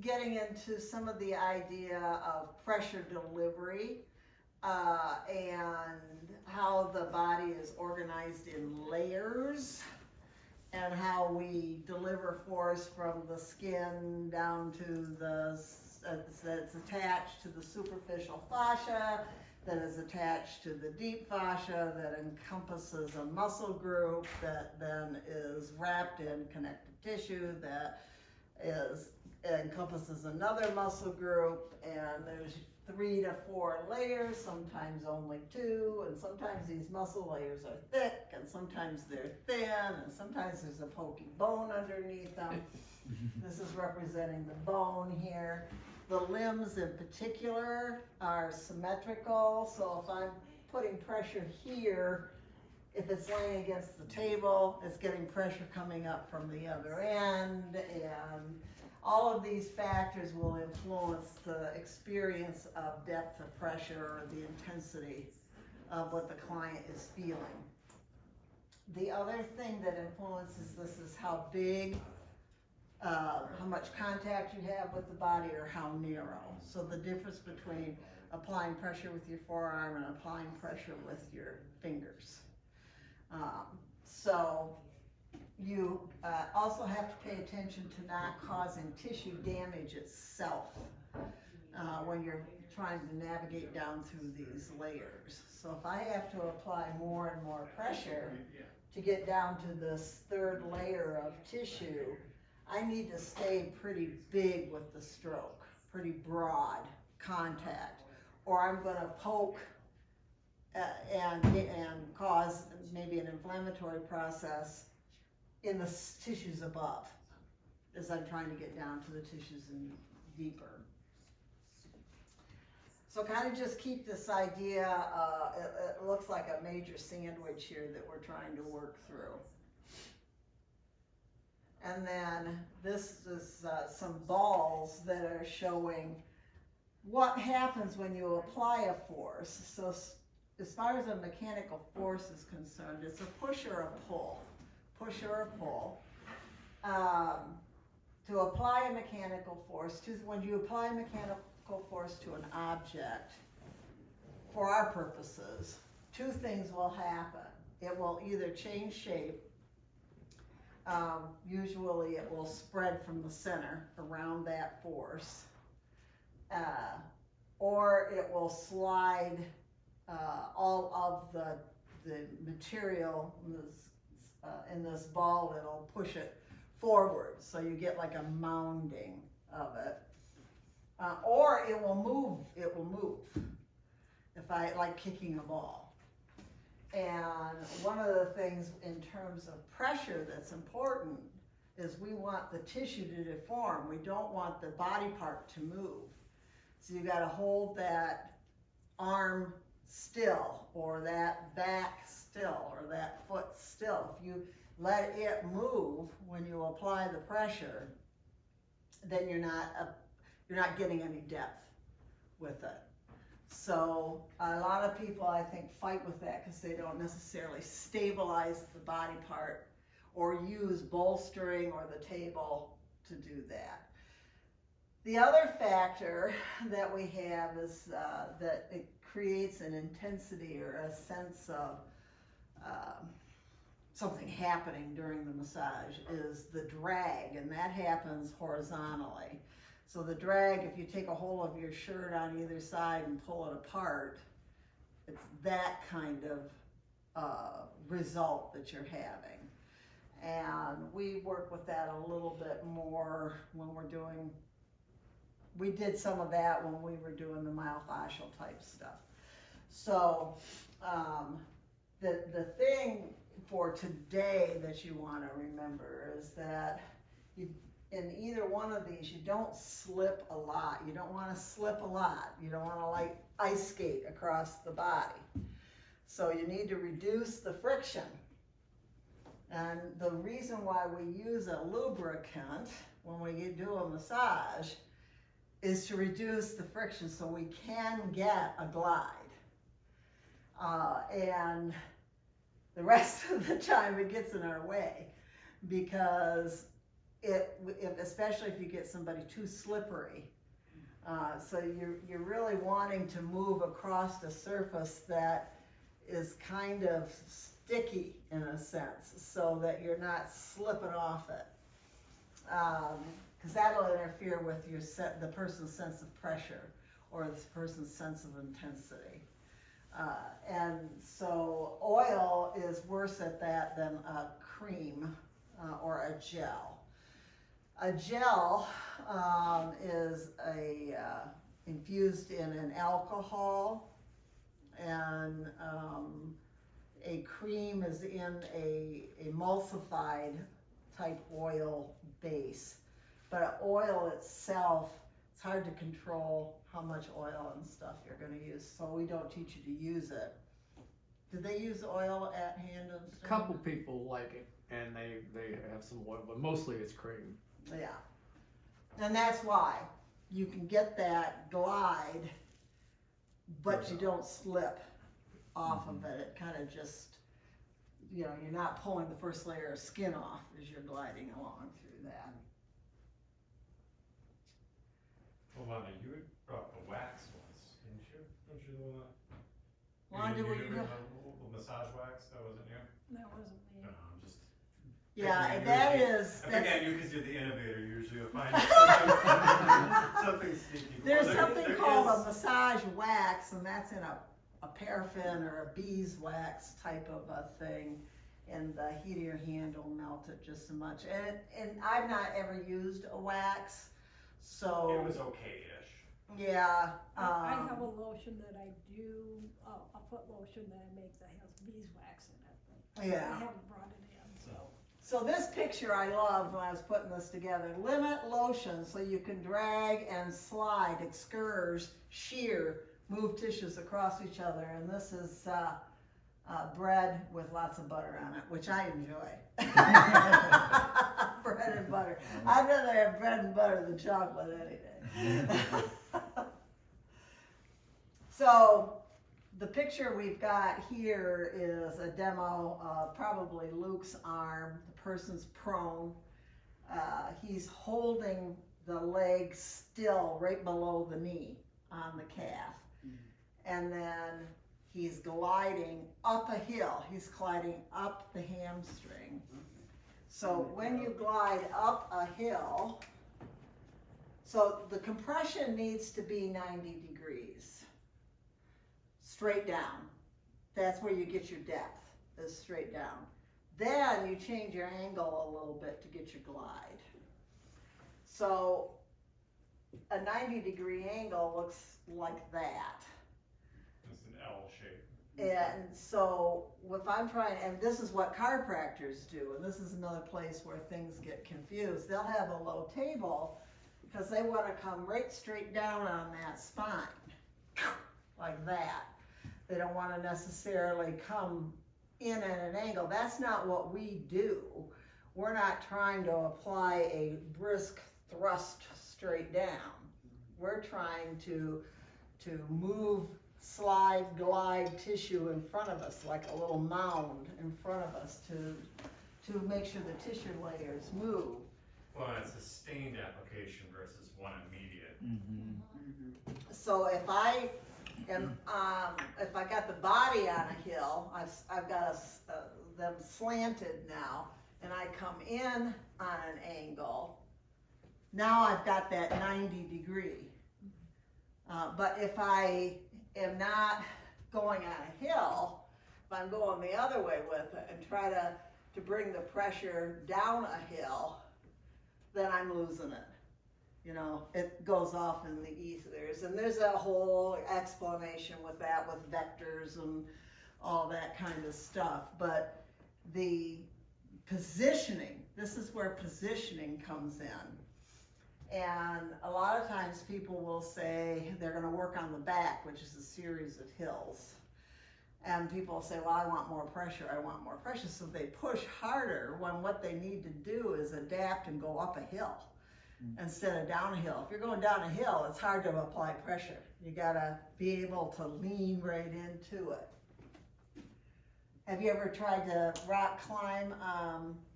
getting into some of the idea of pressure delivery and how the body is organized in layers and how we deliver force from the skin down to that's attached to the superficial fascia, that is attached to the deep fascia, that encompasses a muscle group, that then is wrapped in connective tissue, that encompasses another muscle group, and there's 3 to 4 layers, sometimes only 2, and sometimes these muscle layers are thick, and sometimes they're thin, and sometimes there's a pokey bone underneath them. This is representing the bone here. The limbs in particular are symmetrical, so if I'm putting pressure here, if it's laying against the table, it's getting pressure coming up from the other end, and all of these factors will influence the experience of depth of pressure or the intensity of what the client is feeling. The other thing that influences this is how big, how much contact you have with the body, or how narrow. So the difference between applying pressure with your forearm and applying pressure with your fingers. So you also have to pay attention to not causing tissue damage itself when you're trying to navigate down through these layers. So if I have to apply more and more pressure to get down to this 3rd layer of tissue, I need to stay pretty big with the stroke, pretty broad contact, or I'm going to poke and cause maybe an inflammatory process in the tissues above as I'm trying to get down to the tissues and deeper. So kind of just keep this idea, it looks like a major sandwich here that we're trying to work through. And then this is some balls that are showing what happens when you apply a force. So as far as a mechanical force is concerned, it's a push or a pull. Push or a pull. To apply a mechanical force, when you apply a mechanical force to an object, for our purposes, 2 things will happen. It will either change shape, usually it will spread from the center around that force, or it will slide all of the material in this ball, it'll push it forward, so you get like a mounding of it. Or it will move, if I like kicking a ball. And one of the things in terms of pressure that's important is we want the tissue to deform. We don't want the body part to move. So you got to hold that arm still, or that back still, or that foot still. If you let it move when you apply the pressure, then you're not getting any depth with it. So a lot of people, I think, fight with that because they don't necessarily stabilize the body part or use bolstering or the table to do that. The other factor that we have is that it creates an intensity or a sense of something happening during the massage is the drag, and that happens horizontally. So the drag, if you take a hold of your shirt on either side and pull it apart, it's that kind of result that you're having. And we work with that a little bit more when we did some of that when we were doing the myofascial type stuff. So the thing for today that you want to remember is that in either one of these, you don't slip a lot. You don't want to slip a lot. You don't want to like ice skate across the body. So you need to reduce the friction. And the reason why we use a lubricant when we do a massage is to reduce the friction so we can get a glide. And the rest of the time it gets in our way because especially if you get somebody too slippery. So you're really wanting to move across the surface that is kind of sticky in a sense, so that you're not slipping off it. Because that'll interfere with the person's sense of pressure or the person's sense of intensity. And so oil is worse at that than a cream or a gel. A gel is infused in an alcohol, and a cream is in a emulsified type oil base. But oil itself, it's hard to control how much oil and stuff you're going to use, so we don't teach you to use it. Do they use oil at hand and stuff? A couple people like it, and they have some oil, but mostly it's cream. Yeah, and that's why you can get that glide, but you don't slip off of it. It kind of just, you're not pulling the first layer of skin off as you're gliding along through that. Well, Wanda, you had brought the wax once, didn't you? Don't you the one Wanda, were you the massage wax? That wasn't you? That wasn't me. No, I'm just. Yeah, and that is. I think I knew because you're the innovator. Usually, you'll find something sneaky. There's Well, something called a massage wax, and that's in a paraffin or a beeswax type of a thing, and the heat of your hand will melt it just so much. And I've not ever used a wax, so. It was okay-ish. Yeah. I have a lotion that I do, a foot lotion that I make that has beeswax in it. Yeah. I haven't brought it in, so. So this picture I loved when I was putting this together. Limit lotion so you can drag and slide, excurge, shear, move tissues across each other. And this is bread with lots of butter on it, which I enjoy. Bread and butter. I'd rather have bread and butter than chocolate any day. So the picture we've got here is a demo of probably Luke's arm. The person's prone. He's holding the leg still right below the knee on the calf. And then he's gliding up a hill. He's gliding up the hamstring. So when you glide up a hill, so the compression needs to be 90 degrees. Straight down. That's where you get your depth, is straight down. Then you change your angle a little bit to get your glide. So a 90-degree angle looks like that. It's an L shape. And so if I'm trying, and this is what chiropractors do, and this is another place where things get confused. They'll have a low table because they want to come right straight down on that spine, like that. They don't want to necessarily come in at an angle. That's not what we do. We're not trying to apply a brisk thrust straight down. We're trying to move, slide, glide tissue in front of us, like a little mound in front of us to make sure the tissue layers move. Well, it's a sustained application versus one immediate. So if I got the body on a hill, I've got them slanted now, and I come in on an angle, now I've got that 90 degree. But if I am not going on a hill, if I'm going the other way with it and try to bring the pressure down a hill, then I'm losing it. It goes off in the ethers, and there's a whole explanation with that, with vectors and all that kind of stuff. But the positioning, this is where positioning comes in. And a lot of times people will say they're going to work on the back, which is a series of hills. And people will say, well, I want more pressure, I want more pressure. So they push harder when what they need to do is adapt and go up a hill instead of down a hill. If you're going down a hill, it's hard to apply pressure. You gotta be able to lean right into it. Have you ever tried to rock climb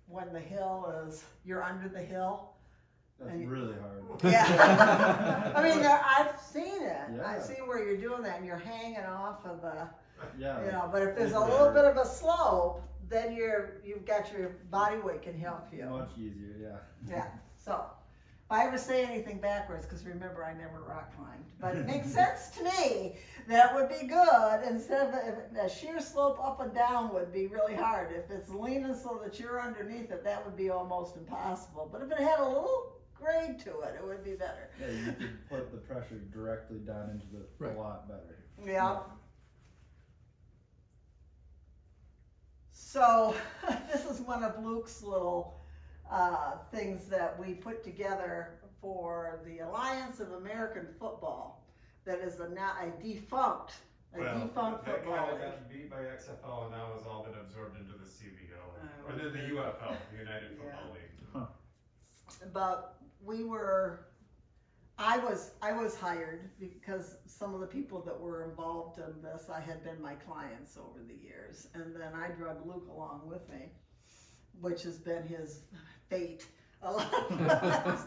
when the hill is, you're under the hill. That's And- really hard. Yeah. I mean, I've seen it. Yeah. I've seen where you're doing that and you're hanging off of the, Yeah. you know, but if there's a It's little hard. bit of a slope, then you've got your body weight can help you. Much easier, yeah. Yeah, so, if I ever say anything backwards, because remember, I never rock climbed, but it makes sense to me, that would be good, instead of, a sheer slope up and down would be really hard. If it's leaning so that you're underneath it, that would be almost impossible, but if it had a little grade to it, it would be better. Yeah, you could put the pressure directly down into the Right. a lot better. Yeah. So, this is one of Luke's little things that we put together for the Alliance of American Football. That is a defunct That football kinda league. got beat by XFL and now has all been absorbed into the CBO, or well, the UFL, the United Football League. But I was hired because some of the people that were involved in this, I had been my clients over the years. And then I drug Luke along with me, which has been his fate a lot of times.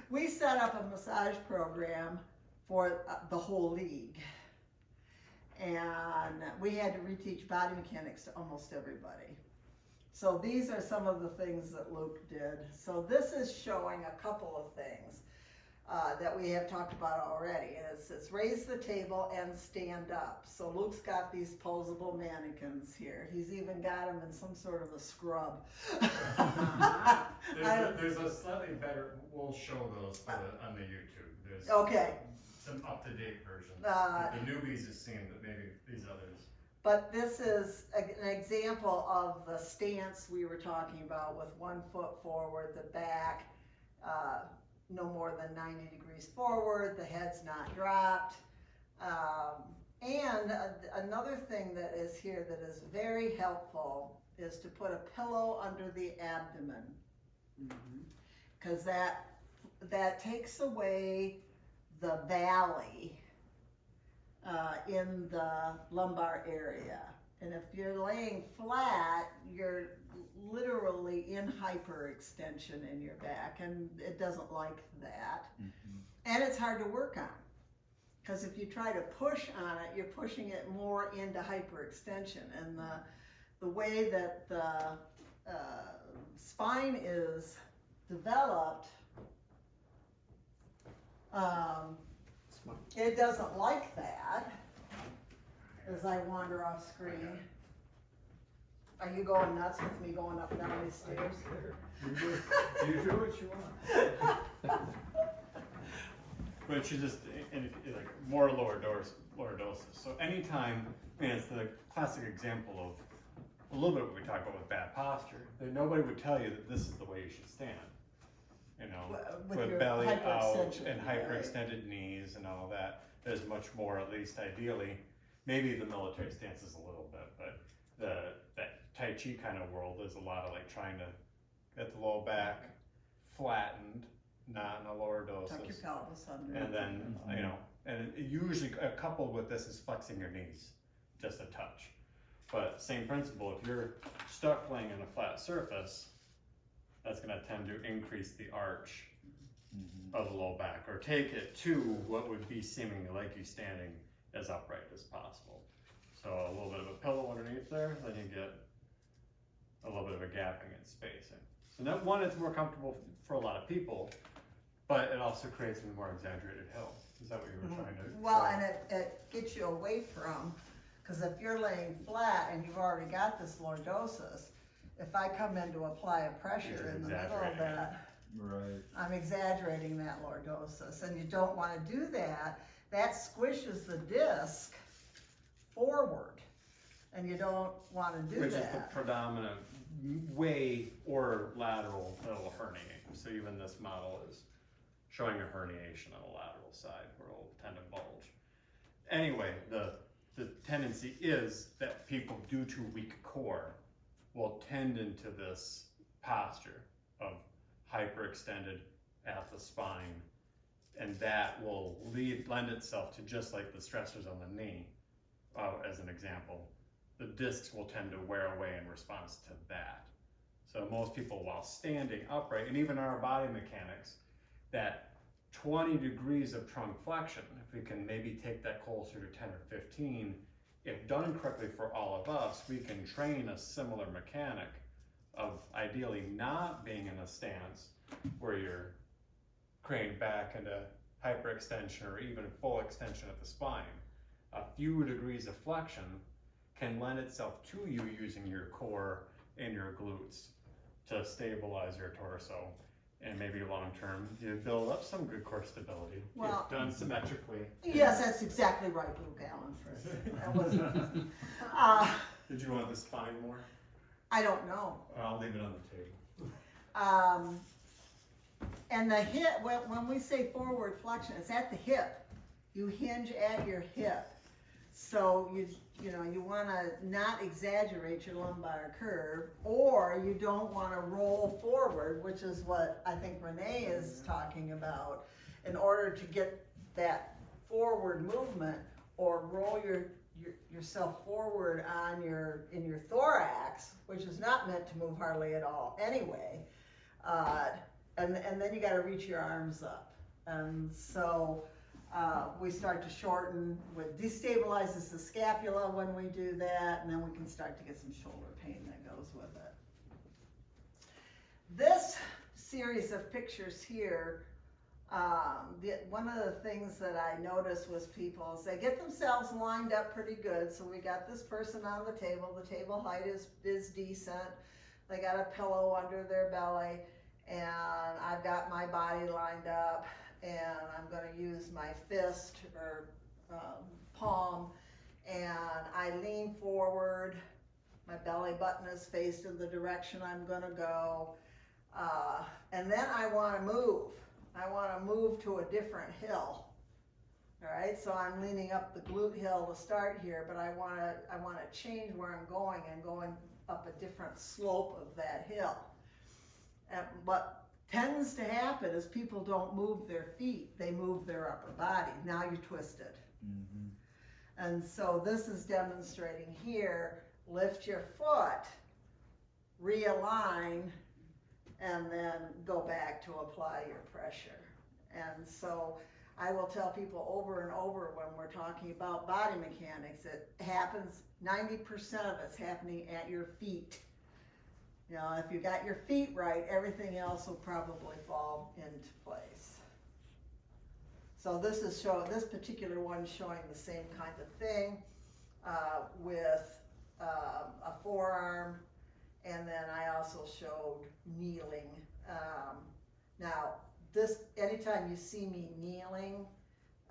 We set up a massage program for the whole league. And we had to reteach body mechanics to almost everybody. So these are some of the things that Luke did. So this is showing a couple of things that we have talked about already. It's raise the table and stand up. So Luke's got these posable mannequins here. He's even got them in some sort of a scrub. There's a slightly better, we'll show those on the YouTube. There's Okay. some up-to-date versions. Uh, The newbies have seen, but maybe these others. But this is an example of the stance we were talking about with 1 foot forward, the back no more than 90 degrees forward, the head's not dropped. And another thing that is here that is very helpful is to put a pillow under the abdomen. Because that takes away the valley in the lumbar area. And if you're laying flat, you're literally in hyperextension in your back, and it doesn't like that. And it's hard to work on, because if you try to push on it, you're pushing it more into hyperextension. And the way that the spine is developed, it doesn't like that. As I wander off screen. Are you going nuts with me going up and down these stairs? You do what you want. But she just, like, more lower doses. So anytime, I mean, it's the classic example of a little bit what we talk about with bad posture. That nobody would tell you that this is the way you should stand. You know, With your belly out hyperextension, and hyperextended knees and all that. There's much more, at least ideally. Maybe the military stance is a little bit, but that Tai Chi kind of world is a lot of like trying to get the low back flattened, not in a lower doses. Tuck your pelvis under. And then, you know, and usually coupled with this is flexing your knees, just a touch. But same principle, if you're stuck laying on a flat surface, that's gonna tend to increase the arch of the low back, or take it to what would be seemingly like you standing as upright as possible. So a little bit of a pillow underneath there, then you get a little bit of a gapping in spacing. So that one, it's more comfortable for a lot of people, but it also creates a more exaggerated hill. Is that what you were trying to? Well, show? and it gets you away from, because if you're laying flat and you've already got this lordosis, if I come in to apply a pressure You're in the middle of exaggerating that, Right. I'm exaggerating that lordosis, and you don't want to do that. That squishes the disc forward, and you don't want to do Which that. is the predominant way or lateral that will herniate. So even this model is showing a herniation on the lateral side where it will tend to bulge. Anyway, the tendency is that people, due to weak core, will tend into this posture of hyperextended at the spine, and that will lend itself to, just like the stressors on the knee, as an example, the discs will tend to wear away in response to that. So most people, while standing upright, and even our body mechanics, that 20 degrees of trunk flexion, if we can maybe take that closer to 10 or 15, if done correctly for all of us, we can train a similar mechanic of ideally not being in a stance where you're craned back into hyperextension or even full extension of the spine. A few degrees of flexion can lend itself to you using your core and your glutes to stabilize your torso, and maybe long term you build up some good core stability Well- if done symmetrically. Yes, that's exactly right, Luke Allen. That wasn't. Did you want the spine more? I don't know. I'll leave it on the table. And the hip, when we say forward flexion, it's at the hip. You hinge at your hip. So you want to not exaggerate your lumbar curve, or you don't want to roll forward, which is what I think Renee is talking about. In order to get that forward movement, or roll yourself forward in your thorax, which is not meant to move hardly at all anyway. And then you got to reach your arms up, and so we start to shorten. What destabilizes the scapula when we do that, and then we can start to get some shoulder pain that goes with it. This series of pictures here, one of the things that I noticed was people is they get themselves lined up pretty good. So we got this person on the table height is decent, they got a pillow under their belly, and I've got my body lined up, and I'm going to use my fist or palm, and I lean forward, my belly button is faced in the direction I'm going to go, and then I want to move. I want to move to a different hill. All right, so I'm leaning up the glute hill to start here, but I want to change where I'm going and going up a different slope of that hill. And what tends to happen is people don't move their feet, they move their upper body. Now you're twisted. Mm-hmm. And so this is demonstrating here, lift your foot, realign, and then go back to apply your pressure. And so I will tell people over and over when we're talking about body mechanics, it happens, 90% of it's happening at your feet. You know, if you got your feet right, everything else will probably fall into place. So this particular one showing the same kind of thing with a forearm, and then I also showed kneeling. Now, anytime you see me kneeling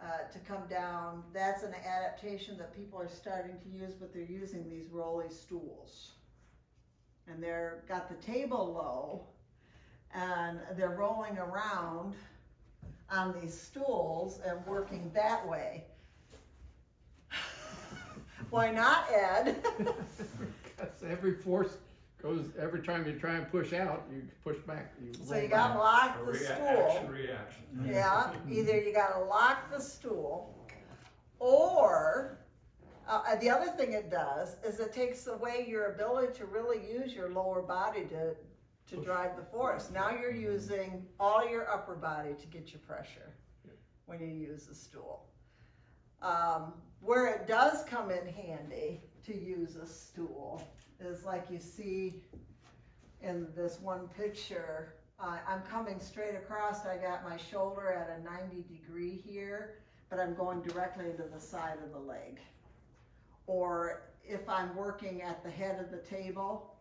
to come down, that's an adaptation that people are starting to use, but they're using these rolly stools. And they're got the table low, and they're rolling around on these stools and working that way. Why not, Ed? Because every force goes, every time you try and push out, you push back. So you got to lock the Action, stool. reaction. Yeah, either you got to lock the stool, or the other thing it does is it takes away your ability to really use your lower body to drive the force. Now you're using all your upper body to get your pressure when you use the stool. Where it does come in handy to use a stool is like you see in this one picture. I'm coming straight across. I got my shoulder at a 90 degree here, but I'm going directly into the side of the leg. Or if I'm working at the head of the table,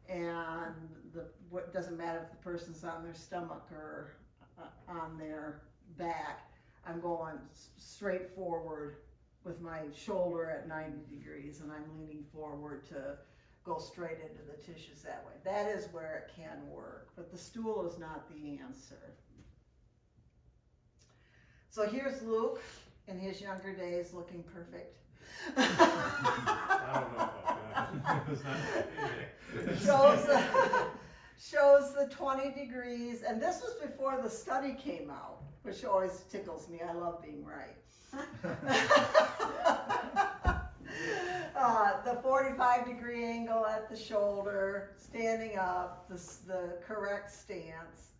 and what doesn't matter if the person's on their stomach or on their back, I'm going straight forward with my shoulder at 90 degrees, and I'm leaning forward to go straight into the tissues that way. That is where it can work, but the stool is not the answer. So here's Luke in his younger days looking perfect. I don't know about that. It's not shows the 20 degrees, and this was before the study came out, which always tickles me. I love being right. the 45-degree angle at the shoulder, standing up, the correct stance.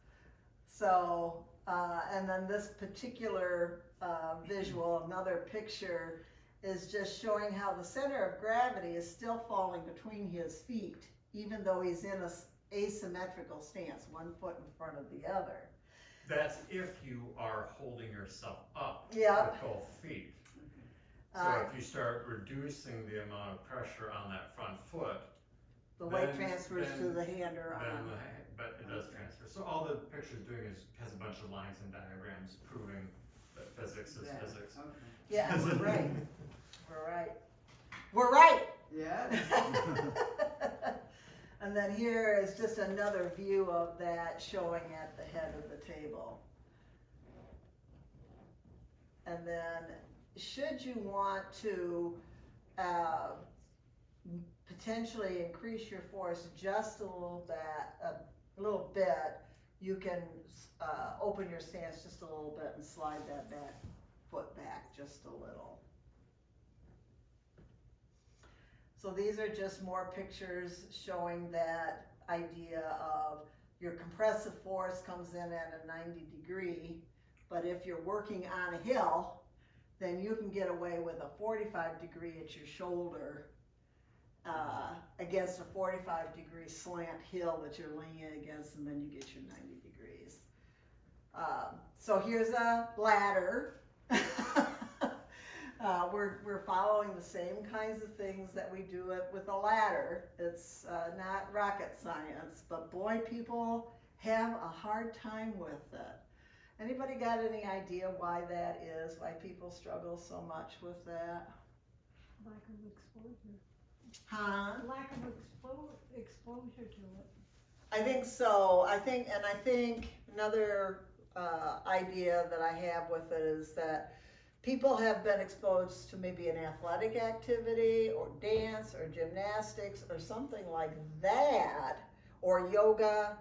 So, and then this particular visual, another picture, is just showing how the center of gravity is still falling between his feet, even though he's in a asymmetrical stance, one foot in front of the other. That's if you are holding yourself up Yeah. with both feet. So if you start reducing the amount of pressure on that front foot, The weight then- transfers to then- the hand or then arm. but it does transfer. So all the picture's doing is has a bunch of lines and diagrams proving that physics is Yeah. physics. Okay. Yeah, we're right. We're right. We're right. Yeah. And then here is just another view of that showing at the head of the table. And then, should you want to potentially increase your force just a little bit, you can open your stance just a little bit and slide that back foot back just a little. So these are just more pictures showing that idea of your compressive force comes in at a 90 degree, but if you're working on a hill, then you can get away with a 45 degree at your shoulder against a 45 degree slant hill that you're leaning against, and then you get your 90 degrees. So here's a ladder. We're following the same kinds of things that we do it with a ladder. It's not rocket science, but boy, people have a hard time with it. Anybody got any idea why that is? Why people struggle so much with that? Lack of exposure. Huh? Lack of exposure to it. I think so. I think another idea that I have with it is that people have been exposed to maybe an athletic activity or dance or gymnastics or something like that, or yoga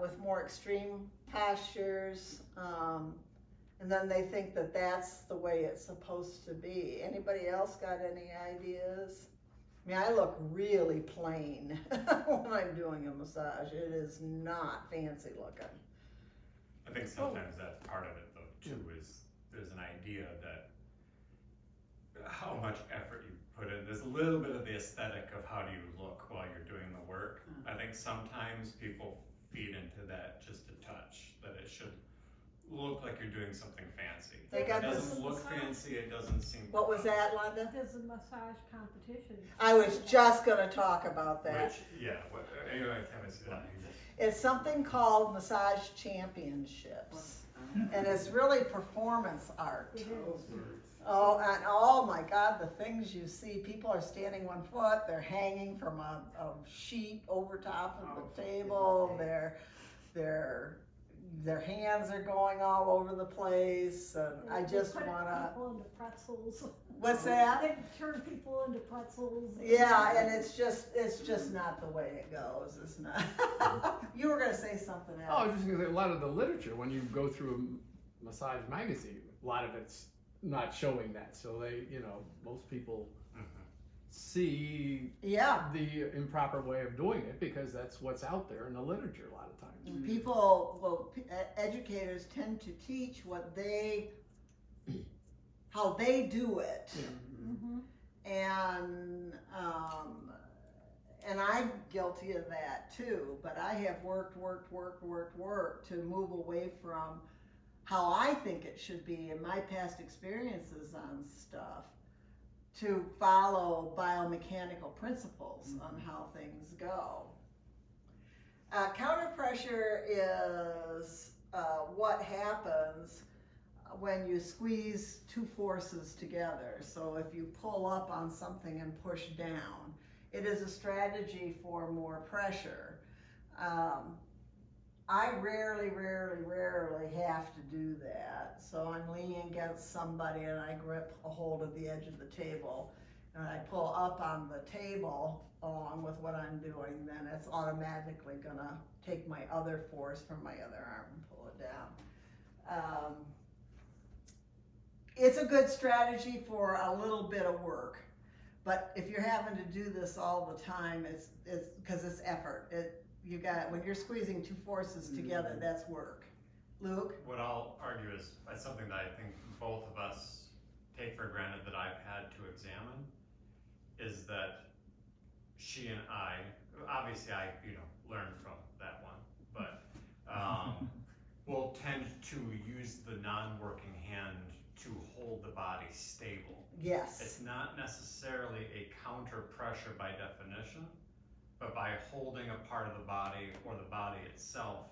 with more extreme postures, and then they think that that's the way it's supposed to be. Anybody else got any ideas? I mean, I look really plain when I'm doing a massage. It is not fancy looking. I think sometimes that's part of it though, too, is there's an idea that how much effort you put in, there's a little bit of the aesthetic of how do you look while you're doing the work. I think sometimes people feed into that just a touch, that it should look like you're doing something fancy. They If got it this- doesn't look fancy, it doesn't seem. What was that, Londa? There's a massage competition. I was just gonna talk about that. Which, yeah, anyway, I see that. It's something called Massage Championships, and it's really performance art. It is. Oh, and oh my God, the things you see, people are standing one foot, they're hanging from a sheet over top of the table, their hands are going all over the place, and I They just put wanna, people into pretzels. what's that? They turn people into pretzels. Yeah, and it's just not the way it goes, it's not. You were gonna say something Oh, I else. was just gonna say, a lot of the literature, when you go through a massage magazine, a lot of it's not showing that. So they, most people see Yeah, the improper way of doing it because that's what's out there in the literature a lot of times. educators tend to teach how they do it. Mhm. And I'm guilty of that too, but I have worked to move away from how I think it should be in my past experiences on stuff to follow biomechanical principles on how things go. Counter pressure is what happens when you squeeze two forces together. So if you pull up on something and push down, it is a strategy for more pressure. I rarely have to do that. So I'm leaning against somebody and I grip a hold of the edge of the table and I pull up on the table along with what I'm doing, then it's automatically gonna take my other force from my other arm and pull it down. It's a good strategy for a little bit of work, But if you're having to do this all the time, it's because it's effort. When you're squeezing two forces together, that's work. Luke? What I'll argue is, something that I think both of us take for granted that I've had to examine, is that she and I, obviously I, learned from that one, but, will tend to use the non-working hand to hold the body stable. Yes. It's not necessarily a counter pressure by definition, but by holding a part of the body or the body itself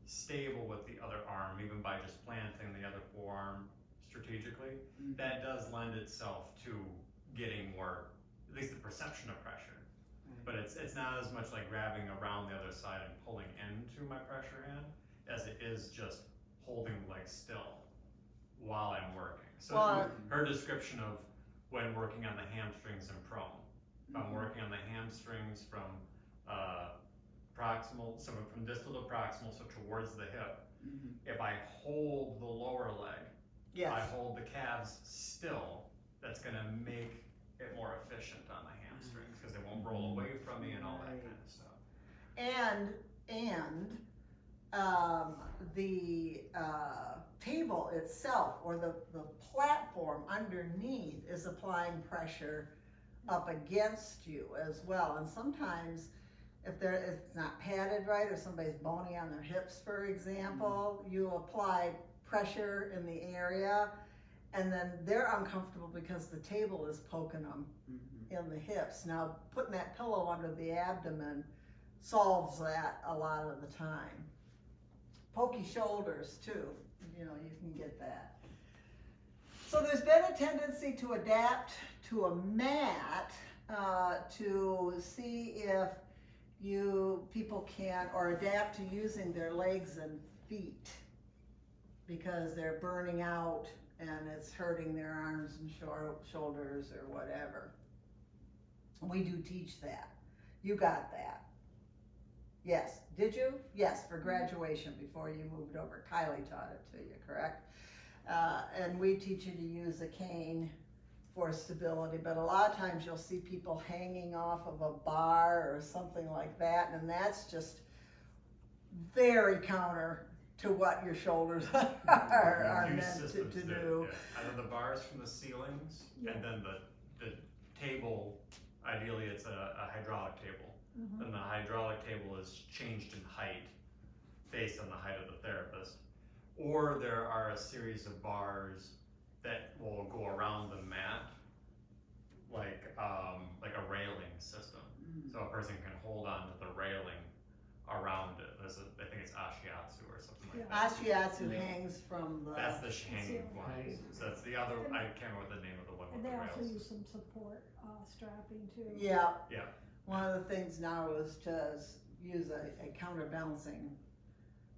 stable with the other arm, even by just planting the other forearm strategically, that does lend itself to getting more, at least the perception of pressure. But it's not as much like grabbing around the other side and pulling into my pressure hand as it is just holding the leg still while I'm working. So her description of when working on the hamstrings and prone, if I'm working on the hamstrings from proximal, so from distal to proximal, so towards the hip, if I hold the lower leg, Yes. I hold the calves still, that's gonna make it more efficient on the hamstrings, because they won't roll away from me and all that kind of stuff. And the table itself, or the platform underneath, is applying pressure up against you as well. And sometimes if it's not padded right, or somebody's bony on their hips, for example, you apply pressure in the area, and then they're uncomfortable because the table is poking them in the hips. Now, putting that pillow under the abdomen solves that a lot of the time. Pokey shoulders too, you can get that. So there's been a tendency to adapt to a mat to see if people can, or adapt to using their legs and feet, because they're burning out and it's hurting their arms and shoulders or whatever. We do teach that. You got that. Yes, did you? Yes, for graduation before you moved over. Kylie taught it to you, correct? And we teach you to use a cane for stability, but a lot of times you'll see people hanging off of a bar or something like that, and that's just very counter to what your shoulders are meant to do. Yeah. Either the bars from the ceilings, and then the table, ideally it's a hydraulic table. And the hydraulic table is changed in height based on the height of the therapist. Or there are a series of bars that will go around the mat, like a railing system. So a person can hold on to the railing around it. I think it's ashiatsu or something like that. Ashiatsu hangs from the... That's the hanging one. Hanging. So that's the other, I can't remember the name of the one And with they the also rails. use some support strapping too. Yeah. Yeah. One of the things now is to use a counterbalancing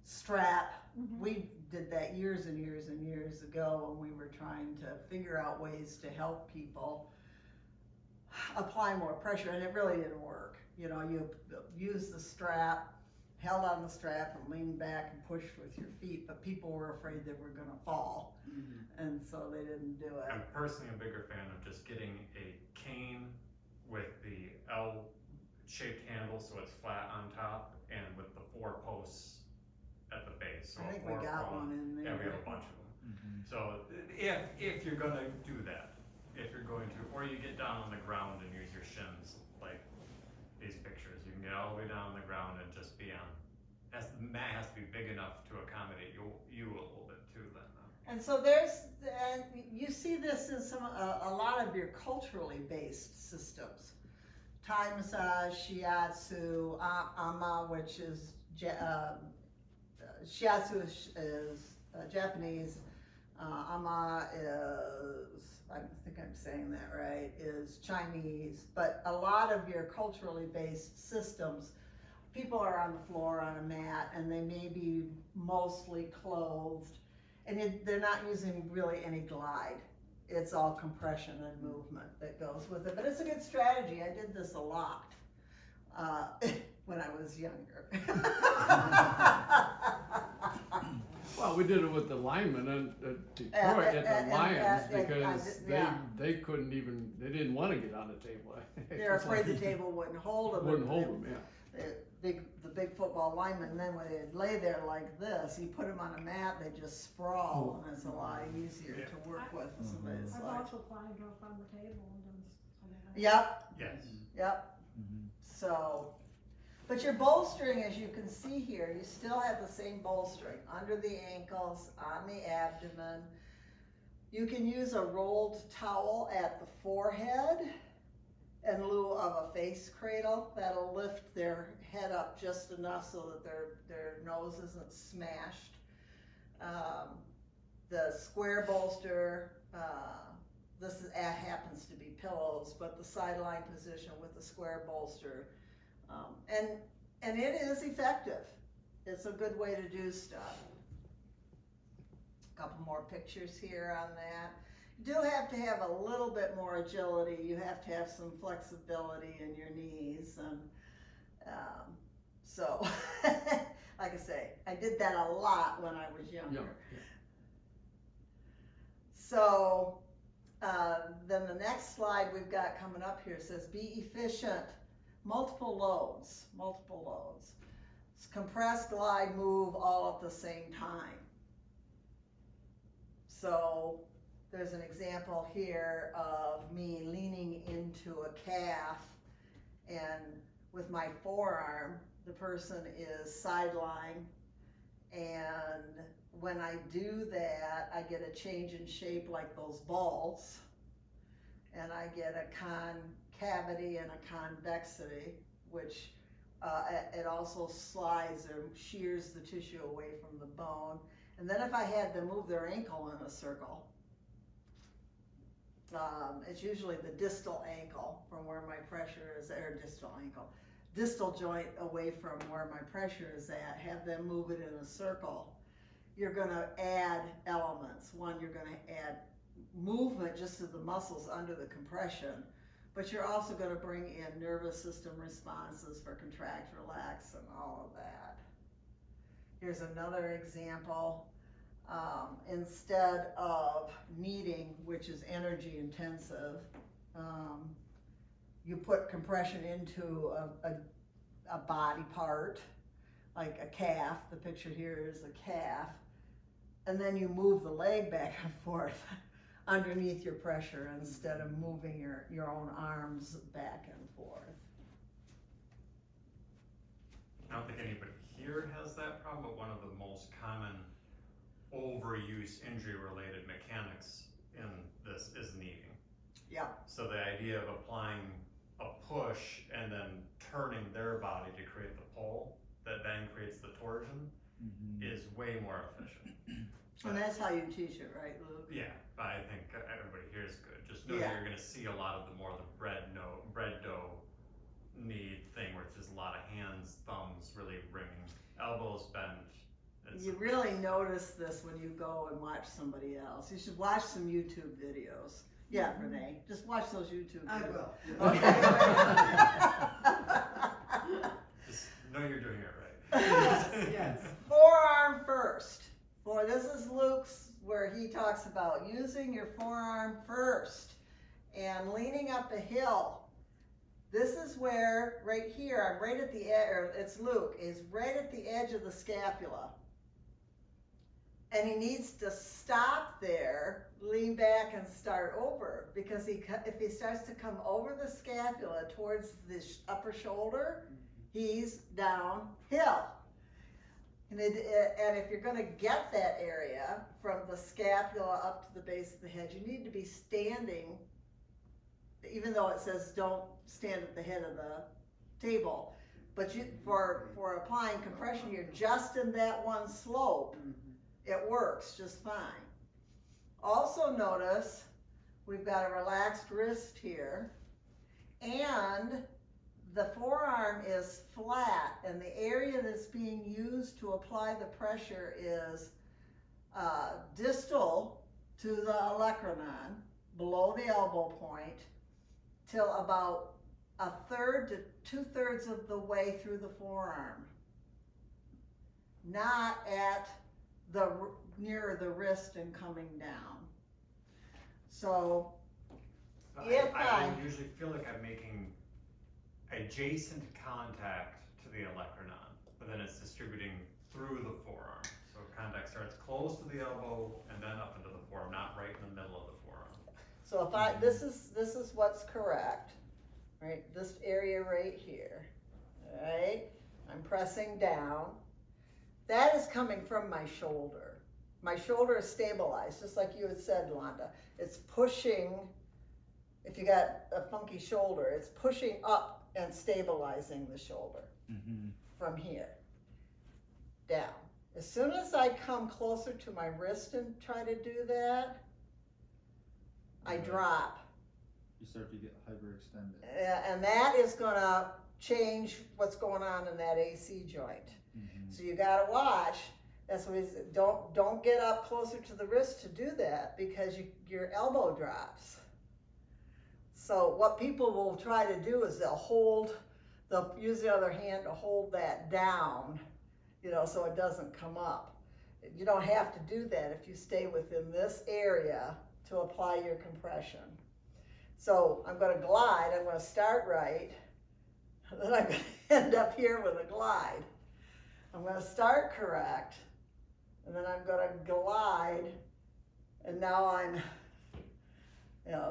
strap. We did that years and years and years ago when we were trying to figure out ways to help people apply more pressure, and it really didn't work. You use the strap, held on the strap, and leaned back and pushed with your feet, but people were afraid they were gonna fall, and so they didn't do it. I'm personally a bigger fan of just getting a cane with the L-shaped handle so it's flat on top, and with the 4 posts at the base. So I think a we 4 got prong. one in there. Yeah, we have a bunch of them. So if you're gonna do that, or you get down on the ground and use your shins, like these pictures, you can get all the way down on the ground and just be on. The mat has to be big enough to accommodate you a little bit too then. And so you see this in a lot of your culturally based systems. Thai massage, shiatsu, ama, which is, shiatsu is Japanese, ama is, I think I'm saying that right, is Chinese, but a lot of your culturally based systems, people are on the floor on a mat and they may be mostly clothed, and they're not using really any glide. It's all compression and movement that goes with it, but it's a good strategy. I did this a lot when I was younger. Well, we did it with the linemen in Detroit at the Lions because they couldn't even, they didn't want to get on the table. They're afraid the table wouldn't hold them. Wouldn't hold them, yeah. The big football linemen, then when they'd lay there like this, you put them on a mat, they just sprawl, and it's a lot easier to work with. Somebody's I've like, also climbed up on the table and done some of that. yep, Yes. yep. Mhm. So, but your bolstering, as you can see here, you still have the same bolstering under the ankles, on the abdomen. You can use a rolled towel at the forehead in lieu of a face cradle. That'll lift their head up just enough so that their nose isn't smashed. The square bolster, happens to be pillows, but the sideline position with the square bolster. And it is effective. It's a good way to do stuff. A couple more pictures here on that. You do have to have a little bit more agility. You have to have some flexibility in your knees. And so, like I say, I did that a lot when I was younger. Yeah. So, then the next slide we've got coming up here says be efficient. Multiple loads. Compress, glide, move all at the same time. So there's an example here of me leaning into a calf, and with my forearm, the person is sideline, and when I do that, I get a change in shape like those balls, and I get a concavity and a convexity, which it also slides or shears the tissue away from the bone. And then if I had to move their ankle in a circle, it's usually the distal ankle from where my pressure is, or distal joint away from where my pressure is at, have them move it in a circle. You're gonna add elements. One, you're gonna add movement just to the muscles under the compression, but you're also going to bring in nervous system responses for contract, relax, and all of that. Here's another example. Instead of kneading, which is energy intensive, you put compression into a body part, like a calf. The picture here is a calf. And then you move the leg back and forth underneath your pressure instead of moving your own arms back and forth. I don't think anybody here has that problem, but one of the most common overuse injury-related mechanics in this is kneading. Yeah. So the idea of applying a push and then turning their body to create the pull that then creates the torsion is way more efficient. And that's how you teach it, right, Luke? Yeah, but I think everybody here is good. Just know Yeah. that you're going to see a lot of the bread dough knead thing where it's just a lot of hands, thumbs really ringing, elbows bent. You really notice this when you go and watch somebody else. You should watch some YouTube videos. Yeah, Renee, just watch those YouTube videos. I will. Okay. Just know you're doing it right. Yes. Forearm first. This is Luke's, where he talks about using your forearm first and leaning up a hill. This is where, right here, I'm right at the edge, or it's Luke, is right at the edge of the scapula. And he needs to stop there, lean back and start over, because if he starts to come over the scapula towards the upper shoulder, he's downhill. And if you're going to get that area from the scapula up to the base of the head, you need to be standing, even though it says don't stand at the head of the table. But for applying compression, you're just in that one slope. It works just fine. Also notice we've got a relaxed wrist here, and the forearm is flat, and the area that's being used to apply the pressure is distal to the olecranon, below the elbow point, till about 1/3 to 2/3 of the way through the forearm. Not at near the wrist and coming down. So, I If would usually feel like I'm making adjacent contact to the olecranon, but then it's distributing through the forearm. So contact starts close to the elbow and then up into the forearm, not right in the middle of the forearm. so if this is what's correct, right? This area right here, right? I'm pressing down. That is coming from my shoulder. My shoulder is stabilized, just like you had said, Londa. It's pushing, if you got a funky shoulder, it's pushing up and stabilizing the shoulder from here down. As soon as I come closer to my wrist and try to do that, I Right. drop. You start to get hyperextended. And that is gonna change what's going on in that AC joint. So you gotta watch. That's what he said. Don't get up closer to the wrist to do that because your elbow drops. So what people will try to do is they'll use the other hand to hold that down, so it doesn't come up. You don't have to do that if you stay within this area to apply your compression. So I'm gonna glide, I'm gonna start right, and then I'm gonna end up here with a glide. I'm gonna start correct, and then I'm gonna glide, and now I'm,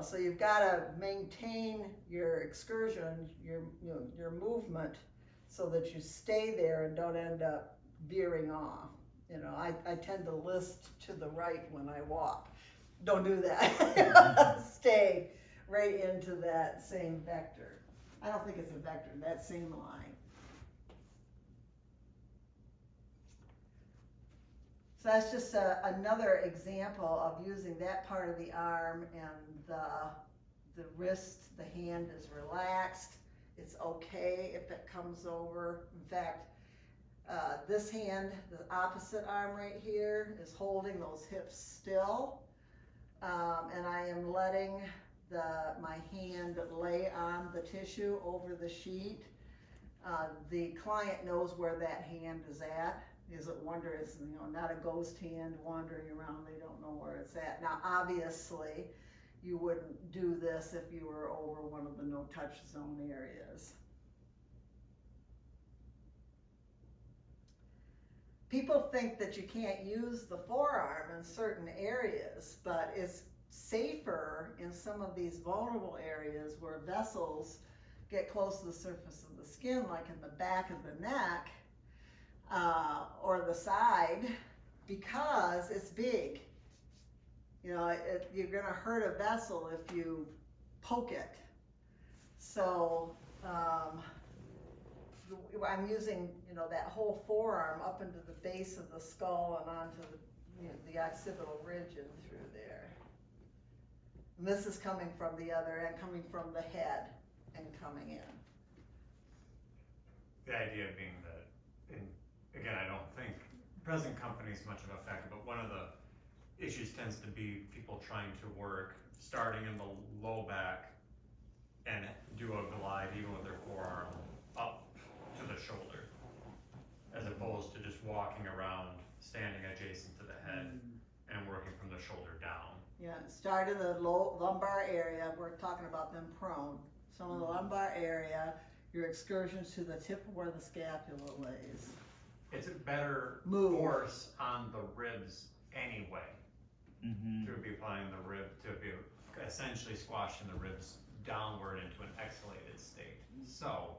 so you've gotta maintain your excursion, your movement, so that you stay there and don't end up veering off. I tend to list to the right when I walk. Don't do that. Stay right into that same vector. I don't think it's a vector, that same line. So that's just another example of using that part of the arm, and the wrist, the hand is relaxed. It's okay if it comes over. In fact, this hand, the opposite arm right here, is holding those hips still. And I am letting my hand lay on the tissue over the sheet. The client knows where that hand is at. It's not a ghost hand wandering around. They don't know where it's at. Now, obviously, you wouldn't do this if you were over one of the no-touch zone areas. People think that you can't use the forearm in certain areas, but it's safer in some of these vulnerable areas where vessels get close to the surface of the skin, like in the back of the neck or the side, because it's big. You're going to hurt a vessel if you poke it. So I'm using, that whole forearm up into the base of the skull and onto the occipital ridge and through there. And this is coming from the other end, coming from the head and coming in. The idea being that, again, I don't think present company is much of a factor, but one of the issues tends to be people trying to work starting in the low back and do a glide even with their forearm up to the shoulder, as opposed to just walking around, standing adjacent to the head and working from the shoulder down. Yeah, start in the low lumbar area. We're talking about them prone. So in the lumbar area, your excursions to the tip of where the scapula lays. It's a better Move. force on the ribs anyway, to be applying the rib, to be essentially squashing the ribs downward into an exhalated state. So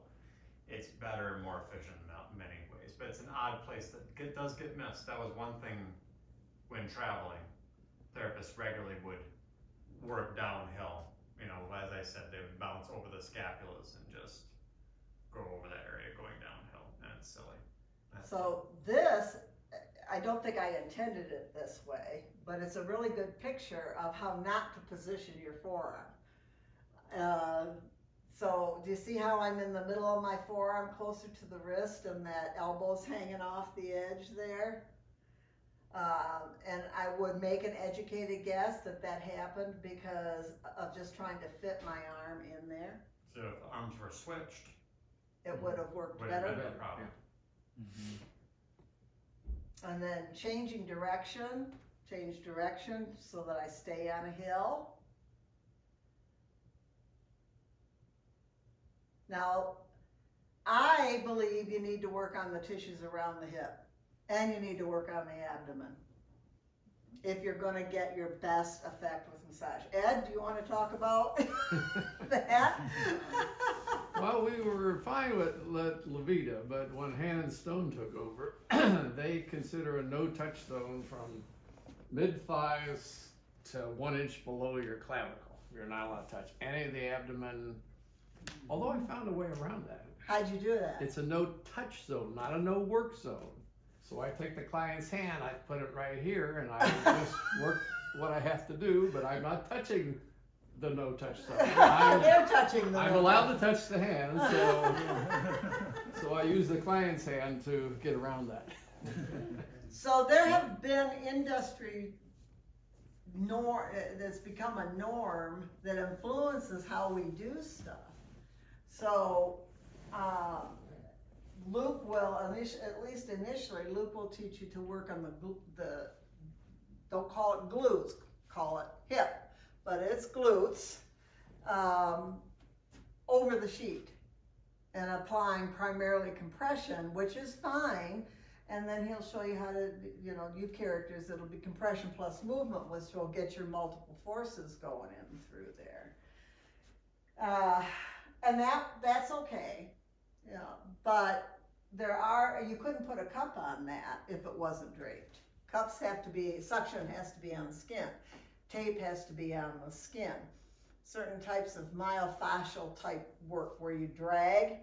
it's better and more efficient in many ways, but it's an odd place that does get missed. That was one thing when traveling. Therapists regularly would work downhill. As I said, they would bounce over the scapulas and just go over that area going downhill, and it's silly. So this, I don't think I intended it this way, but it's a really good picture of how not to position your forearm. So do you see how I'm in the middle of my forearm closer to the wrist and that elbow's hanging off the edge there? And I would make an educated guess that happened because of just trying to fit my arm in there. So if the arms were switched, It would have worked would have better. been a problem. And then change direction so that I stay on a hill. Now, I believe you need to work on the tissues around the hip, and you need to work on the abdomen if you're going to get your best effect with massage. Ed, do you want to talk about that? Well, we were fine with Levita, but when Hand and Stone took over, they consider a no-touch zone from mid-thighs to 1 inch below your clavicle. You're not allowed to touch any of the abdomen, although I found a way around that. How'd you do that? It's a no-touch zone, not a no-work zone. So I take the client's hand, I put it right here, and I just work what I have to do, but I'm not touching the no-touch zone. They're touching the I'm allowed to touch the hand, so I use the client's hand to get around that. So there have been industry that's become a norm that influences how we do stuff. So Luke will, at least initially, Luke will teach you to work on the don't call it glutes, call it hip, but it's glutes, over the sheet and applying primarily compression, which is fine. And then he'll show you how to, youth characters, it'll be compression plus movement, which will get your multiple forces going in through there. And that's okay, but you couldn't put a cup on that if it wasn't draped. Cups suction has to be on the skin. Tape has to be on the skin. Certain types of myofascial type work where you drag,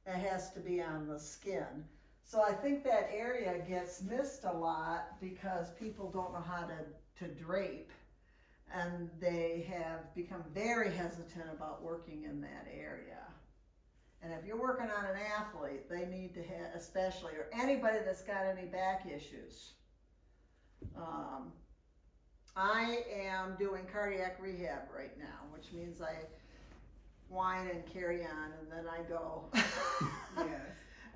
that has to be on the skin. So I think that area gets missed a lot because people don't know how to drape, and they have become very hesitant about working in that area. And if you're working on an athlete, they need to have, especially, or anybody that's got any back issues. I am doing cardiac rehab right now, which means I whine and carry on, and then I go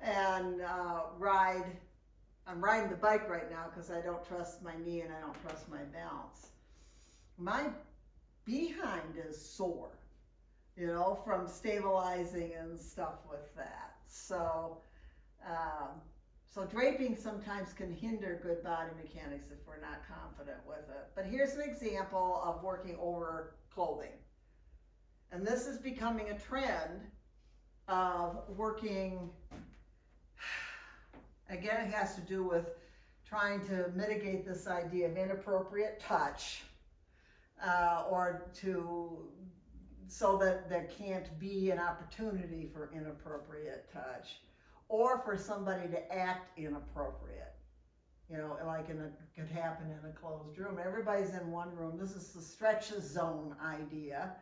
and ride. I'm riding the bike right now because I don't trust my knee and I don't trust my balance. My behind is sore, from stabilizing and stuff with that. So, so draping sometimes can hinder good body mechanics if we're not confident with it. But here's an example of working over clothing. And this is becoming a trend of working, again, it has to do with trying to mitigate this idea of inappropriate touch, so that there can't be an opportunity for inappropriate touch, or for somebody to act inappropriate. Like could happen in a closed room. Everybody's in one room. This is the stretch zone idea.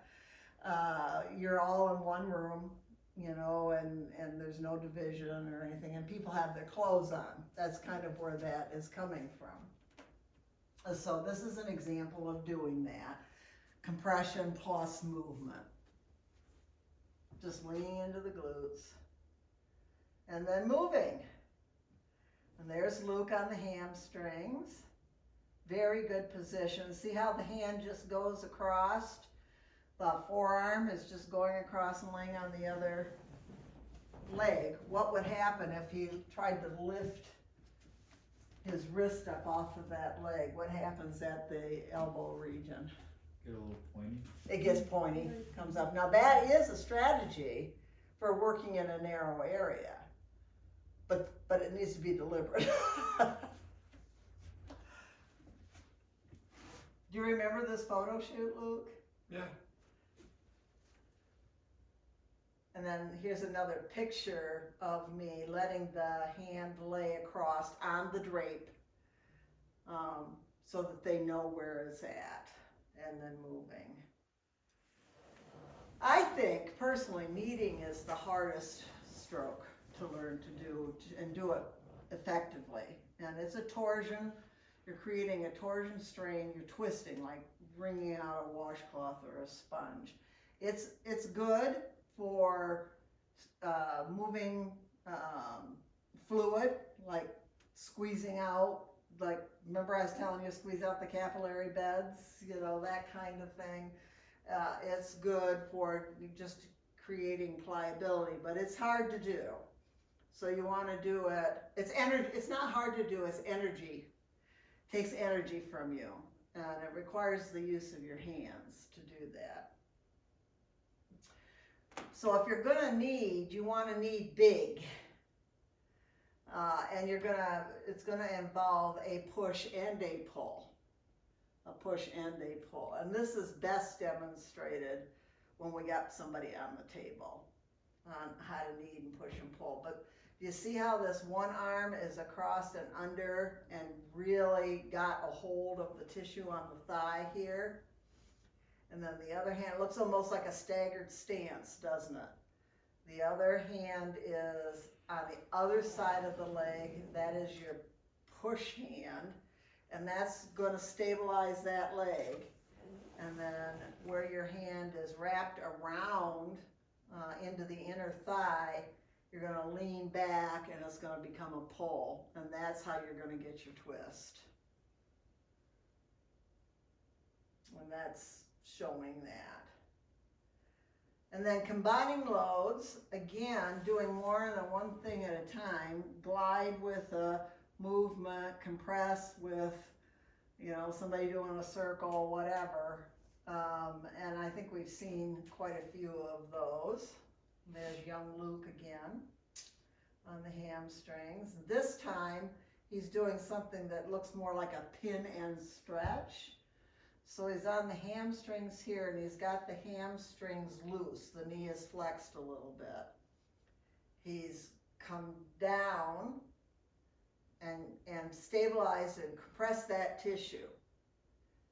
You're all in one room, and there's no division or anything, and people have their clothes on. That's kind of where that is coming from. So this is an example of doing that. Compression plus movement. Just leaning into the glutes. And then moving. And there's Luke on the hamstrings. Very good position. See how the hand just goes across? The forearm is just going across and laying on the other leg. What would happen if he tried to lift his wrist up off of that leg? What happens at the elbow region? Get a little pointy. It gets pointy, comes up. Now that is a strategy for working in a narrow area, but it needs to be deliberate. Do you remember this photo shoot, Luke? Yeah. And then here's another picture of me letting the hand lay across on the drape, so that they know where it's at, and then moving. I think, personally, kneading is the hardest stroke to learn to do, and do it effectively. And it's a torsion. You're creating a torsion strain. You're twisting, like wringing out a washcloth or a sponge. It's good for moving fluid, like squeezing out like, remember I was telling you, squeeze out the capillary beds, you know, that kind of thing. It's good for just creating pliability, but it's hard to do. So you want to do it, it's not hard to do, it's energy. It takes energy from you, and it requires the use of your hands to do that. So if you're gonna knead, you want to knead big. And it's gonna involve a push and a pull. A push and a pull. And this is best demonstrated when we got somebody on the table on how to knead and push and pull. But you see how this one arm is across and under and really got a hold of the tissue on the thigh here? And then the other hand, looks almost like a staggered stance, doesn't it? The other hand is on the other side of the leg. That is your push hand, and that's going to stabilize that leg. And then where your hand is wrapped around into the inner thigh, you're going to lean back and it's going to become a pull, and that's how you're going to get your twist. And that's showing that. And then combining loads, again, doing more than one thing at a time. Glide with a movement, compress with, you know, somebody doing a circle, whatever. And I think we've seen quite a few of those. There's young Luke again on the hamstrings. This time he's doing something that looks more like a pin and stretch. So he's on the hamstrings here, and he's got the hamstrings loose. The knee is flexed a little bit. He's come down and stabilized and compressed that tissue.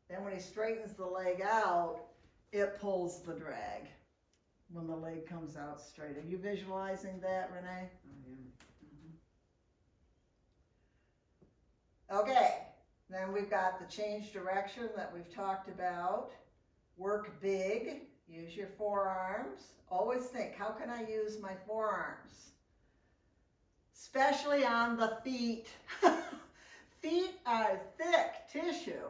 Then when he straightens the leg out, it pulls the drag when the leg comes out straight. Are you visualizing that, Renee? Okay. Then we've got the change direction that we've talked about. Work big, use your forearms. Always think, how can I use my forearms? Especially on the feet. Feet are thick tissue.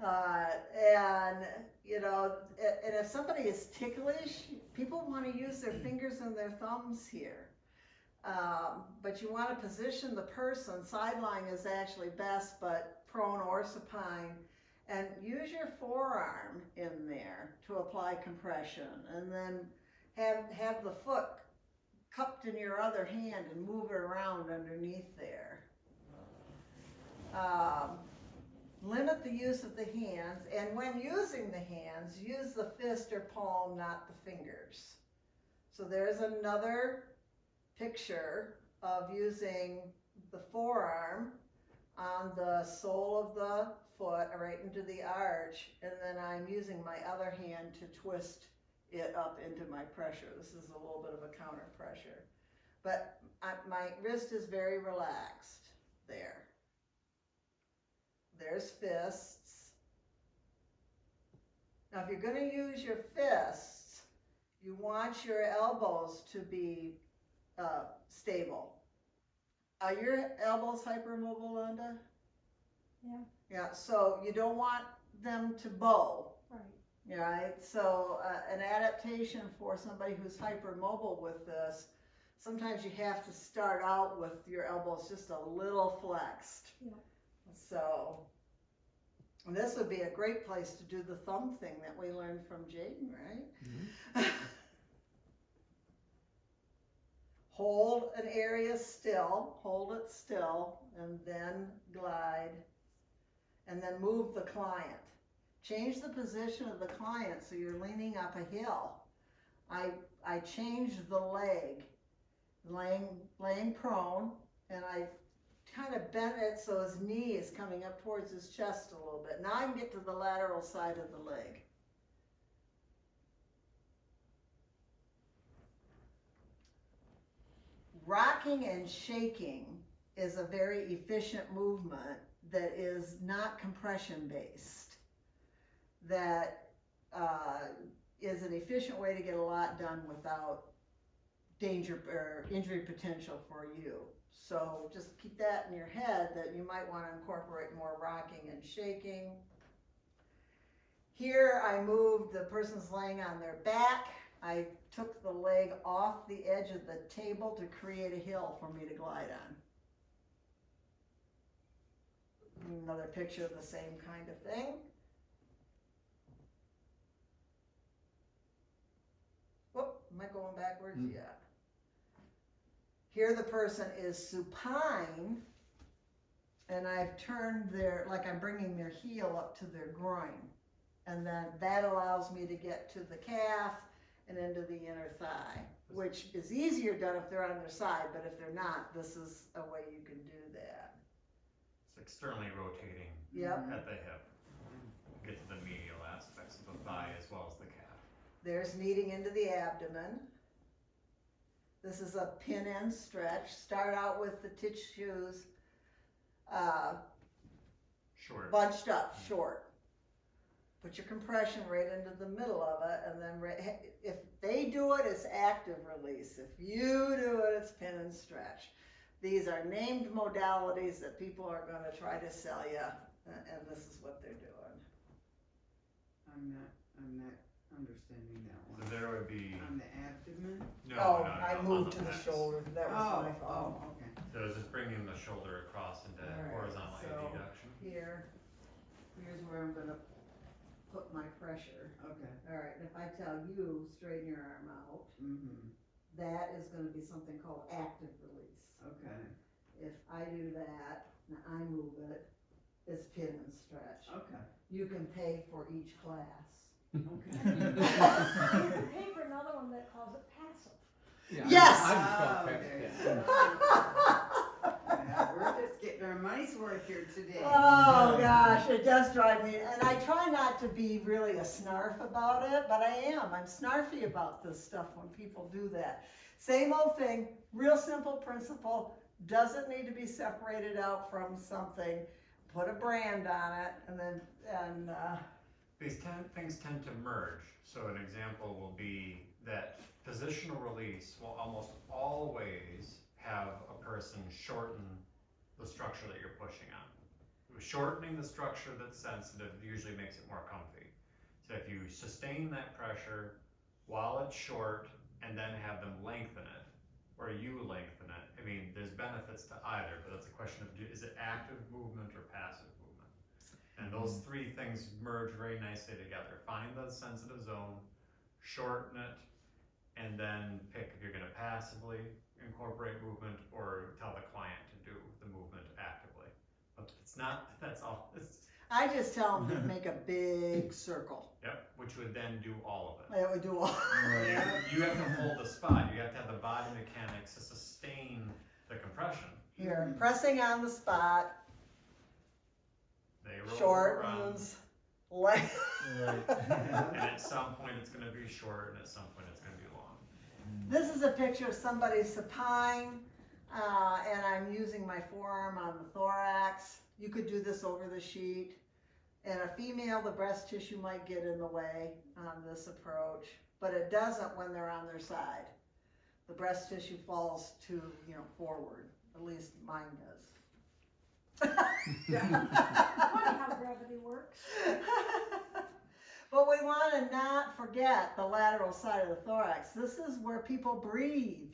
And, you know, and if somebody is ticklish, people want to use their fingers and their thumbs here. But you want to position the person. Sideline is actually best, but prone or supine, and use your forearm in there to apply compression, and then have the foot cupped in your other hand and move it around underneath there. Limit the use of the hands, and when using the hands, use the fist or palm, not the fingers. So there's another picture of using the forearm on the sole of the foot right into the arch, and then I'm using my other hand to twist it up into my pressure. This is a little bit of a counter pressure. But my wrist is very relaxed there. There's fists. Now if you're going to use your fists, you want your elbows to be stable. Are your elbows hypermobile, Linda? Yeah. Yeah, so you don't want them to bow. Right. Right? So an adaptation for somebody who's hypermobile with this, sometimes you have to start out with your elbows just a little flexed. Yeah. So, and this would be a great place to do the thumb thing that we learned from Jaden, right? Mm-hmm. Hold an area still, hold it still, and then glide, and then move the client. Change the position of the client so you're leaning up a hill. I changed the leg, laying prone, and I kind of bent it so his knee is coming up towards his chest a little bit. Now I can get to the lateral side of the leg. Rocking and shaking is a very efficient movement that is not compression based. That is an efficient way to get a lot done without danger or injury potential for you. So just keep that in your head that you might want to incorporate more rocking and shaking. Here I moved, the person's laying on their back. I took the leg off the edge of the table to create a hill for me to glide on. Another picture of the same kind of thing. Whoop, am I going backwards? Yeah. Here the person is supine, and I've turned like I'm bringing their heel up to their groin. And then that allows me to get to the calf and into the inner thigh, which is easier done if they're on their side, but if they're not, this is a way you can do that. It's externally rotating Yep. at the hip. Get to the medial aspects of the thigh as well as the calf. There's kneading into the abdomen. This is a pin end stretch. Start out with the tissues Short. bunched up, short. Put your compression right into the middle of it, and then if they do it, it's active release. If you do it, it's pin and stretch. These are named modalities that people are going to try to sell you, and this is what they're doing. I'm not understanding that So one. there would be, On the abdomen? no, I on moved to the pecs. shoulder. That was my fault. Oh, okay. So it's just bringing the shoulder across into Alright, horizontal so- adduction. Here's where I'm going to put my pressure. Okay. All right, and if I tell you straighten your arm out, Mm-hmm. that is going to be something called active release. Okay. If I do that, and I move it, it's pin and stretch. Okay. You can pay for each class. Okay. You can pay for another one that calls it passive. Yeah, Yes! I just call Oh, it okay. passive. Yeah, we're just getting our money's worth here today. Oh gosh, it does drive me, and I try not to be really a snarf about it, but I am. I'm snarfy about this stuff when people do that. Same old thing, real simple principle, doesn't need to be separated out from something. Put a brand on it, and then, These things tend to merge. So an example will be that positional release will almost always have a person shorten the structure that you're pushing on. Shortening the structure that's sensitive usually makes it more comfy. So if you sustain that pressure while it's short and then have them lengthen it, or you lengthen it, I mean, there's benefits to either, but that's a question of, is it active movement or passive movement? And those three things merge very nicely together. Find the sensitive zone, shorten it, and then pick if you're gonna passively incorporate movement or tell the client to do the movement actively. But it's not, that's all, I just tell them to make a big circle. yep, which would then do all of it. That would do all. You have to hold the spot, you have to have the body mechanics to sustain the compression. Here, I'm pressing on the spot, They roll around, shortens, length. and at some point it's gonna be short, and at some point it's gonna be long. This is a picture of somebody supine, and I'm using my forearm on the thorax. You could do this over the sheet. And a female, the breast tissue might get in the way on this approach, but it doesn't when they're on their side. The breast tissue falls to, forward. At least mine does. Funny how gravity works. But we want to not forget the lateral side of the thorax. This is where people breathe.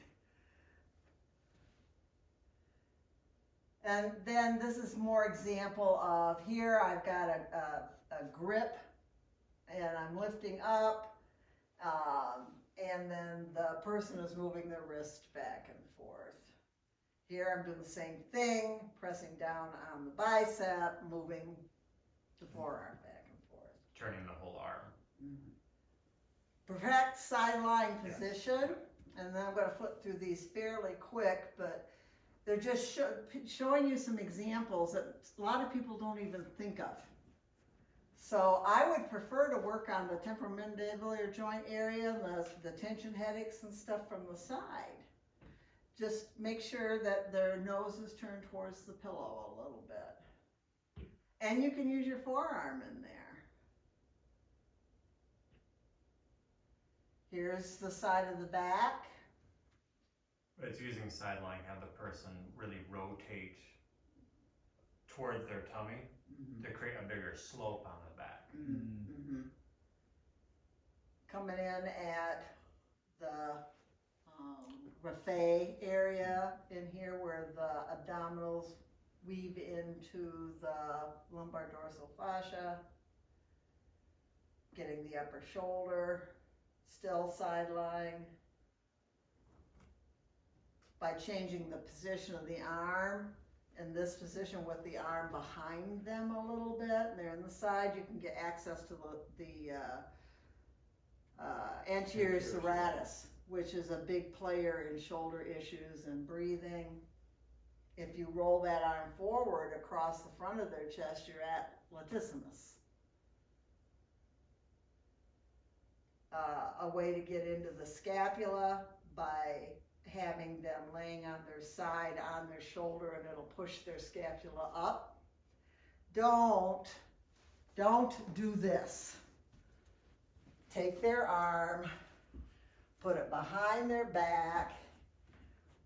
And then this is more example of here I've got a grip and I'm lifting up, and then the person is moving their wrist back and forth. Here I'm doing the same thing, pressing down on the bicep, moving the forearm back and forth. Turning the whole arm. Perfect sideline Yeah. position, and then I'm going to flip through these fairly quick, but they're just showing you some examples that a lot of people don't even think of. So I would prefer to work on the temporomandibular joint area, the tension headaches and stuff from the side. Just make sure that their nose is turned towards the pillow a little bit. And you can use your forearm in there. Here's the side of the back. But it's using sideline, have the person really rotate towards their tummy to create a bigger slope on the back. Coming in at the raphe area in here where the abdominals weave into the lumbar dorsal fascia. Getting the upper shoulder still sideline. By changing the position of the arm, in this position with the arm behind them a little bit, and they're in the side, you can get access to the anterior serratus, which is a big player in shoulder issues and breathing. If you roll that arm forward across the front of their chest, you're at latissimus. A way to get into the scapula by having them laying on their side on their shoulder, and it'll push their scapula up. Don't do this. Take their arm, put it behind their back,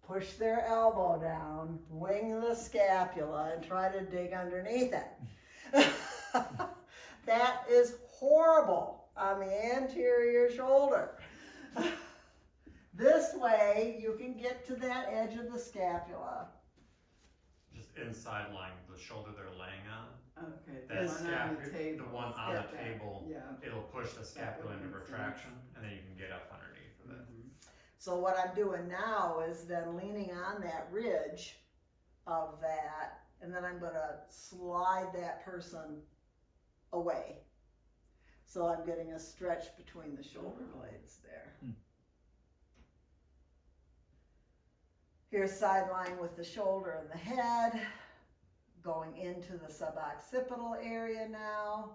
push their elbow down, wing the scapula, and try to dig underneath it. That is horrible on the anterior shoulder. This way, you can get to that edge of the scapula. Just inside line, the shoulder they're laying on. Okay, That the one on the table. the one on Step the back. table, Yeah. it'll push the scapula would into make sense. retraction, and then you can get up underneath of it. So what I'm doing now is then leaning on that ridge of that, and then I'm gonna slide that person away. So I'm getting a stretch between the shoulder blades there. Here's sideline with the shoulder and the head, going into the suboccipital area now.